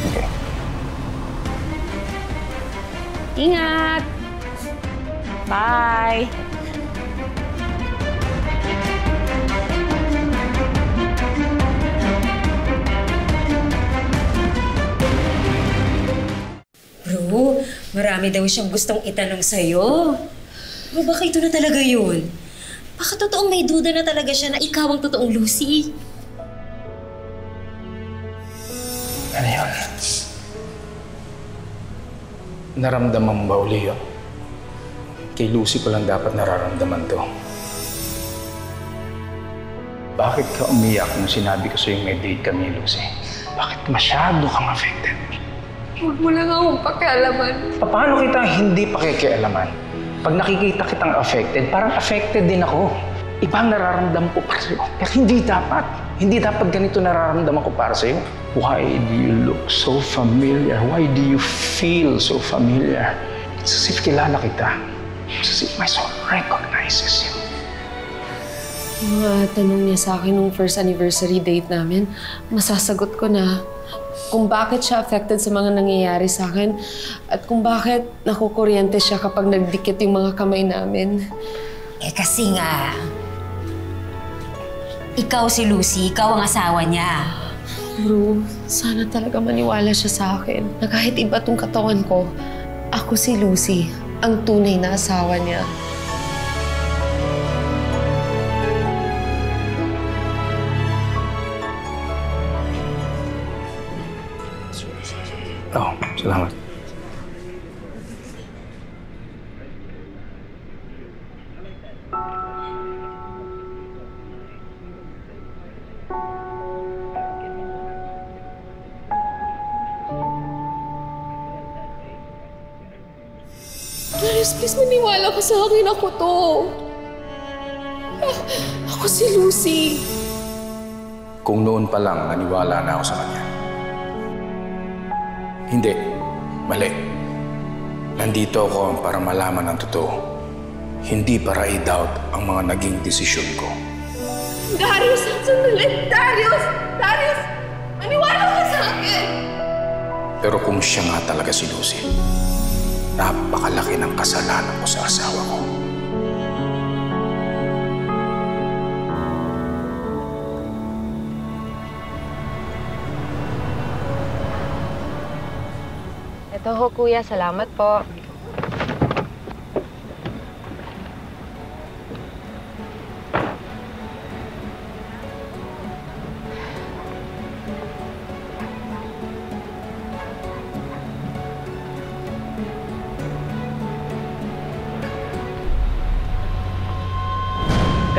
Okay. Ingat! Bye! Bro, marami daw siyang gustong itanong sa'yo. Bro, baka ito na talaga yun. Baka totoong may duda na talaga siya na ikaw ang totoong Lucy. Ano yun? Naramdaman mo ba uli yun? Kay Lucy ko lang dapat nararamdaman to. Bakit ka umiyak nung sinabi ko sa'yo may date kami, Lucy? Bakit masyado kang affected? Huwag mo lang akong pakialaman. Paano kita hindi pakikialaman? Pag nakikita kitang affected, parang affected din ako. Ibang nararamdaman ko para sa'yo. Pero hindi dapat. Hindi dapat ganito nararamdaman ko para sa'yo. Why do you look so familiar? Why do you feel so familiar? It's as if kilala kita. It's as if my soul recognizes you. Yung mga tanong niya sa akin nung first anniversary date namin, masasagot ko na kung bakit siya affected sa mga nangyayari sa akin at kung bakit nakukuryente siya kapag nagdikit yung mga kamay namin. Eh kasi nga, ikaw si Lucy, ikaw ang asawa niya. Bro, sana talaga maniwala siya sa akin na kahit iba tong katawan ko, ako si Lucy, ang tunay na asawa niya. Oh, salamat. Darius, please maniwala ka sa akin. Ako to. Ako si Lucy. kung noon pa lang naniwala na ako sa kanya. Hindi. Mali. Nandito ako para malaman ang totoo. Hindi para i-doubt ang mga naging desisyon ko. Darius, sandali! Darius! Darius! Maniwala ka sa akin! Pero kung siya nga talaga si Lucy, napakalaki ng kasalanan ko sa asawa ko. Ito ho, kuya. Salamat po.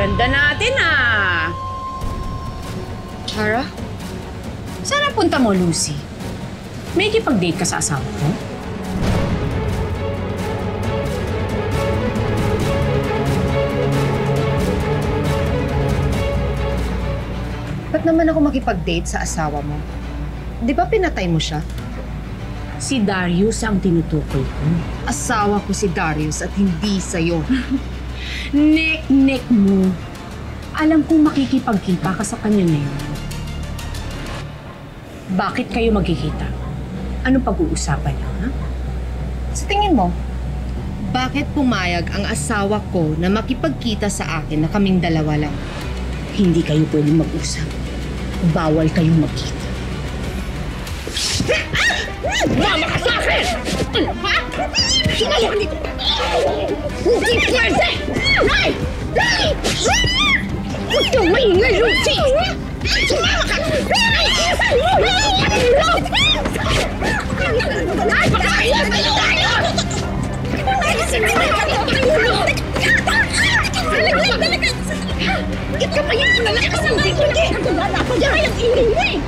Ganda natin ah! Chara? Saan punta mo, Lucy? May ikipag-date ka sa asawa ko? Ba't naman ako makipag-date sa asawa mo? Di ba pinatay mo siya? Si Darius ang tinutukoy ko. Asawa ko si Darius at hindi sa'yo. Nek-nek mo. Alam kong makikipagkita ka sa kanya ngayon. Bakit kayo magkikita? Anong pag-uusapan niyo, ha? Sa tingin mo, bakit pumayag ang asawa ko na makipagkita sa akin na kaming dalawa lang? Hindi kayo pwedeng mag-usap. Bawal kayong magkita. Mama ka sa akin! Ano ba? Sinayak dito! Hindi pwede! Nay! Nay! Huwag kang maingay, Lucy! Sumama ka! Nay! Nay! Pakain! Tayo! Bakit ka pa yung nalakas ng dito? Wala pa dyan! Ay, ang ingay mo eh!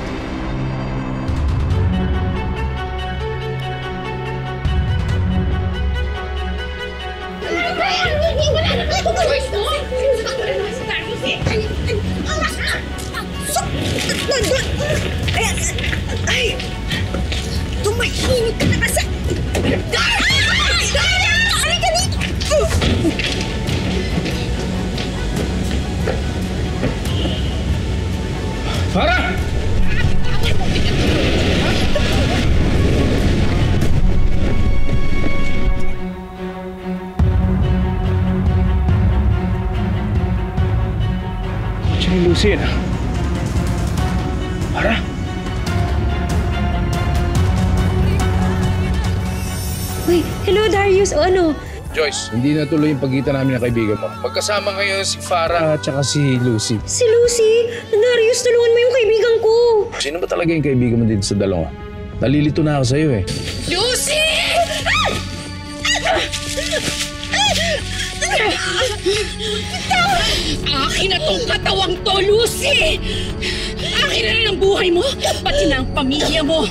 Ay! Tumahimik ka na kasi! Ay! Ka dito! Farah! Siya ni Lucy, na. Farah! Uy, hello Darius, o ano? Joyce, hindi natuloy yung pagkita namin ng kaibigan mo. Magkasama ngayon si Farah at saka si Lucy. Si Lucy? Darius, tulungan mo yung kaibigan ko. Sino ba talaga yung kaibigan mo dito sa dalawa? Nalilito na ako sa'yo eh. Lucy! Akin na tong katawang to, Lucy! Akin na rin ang buhay mo, pati na ang pamilya mo.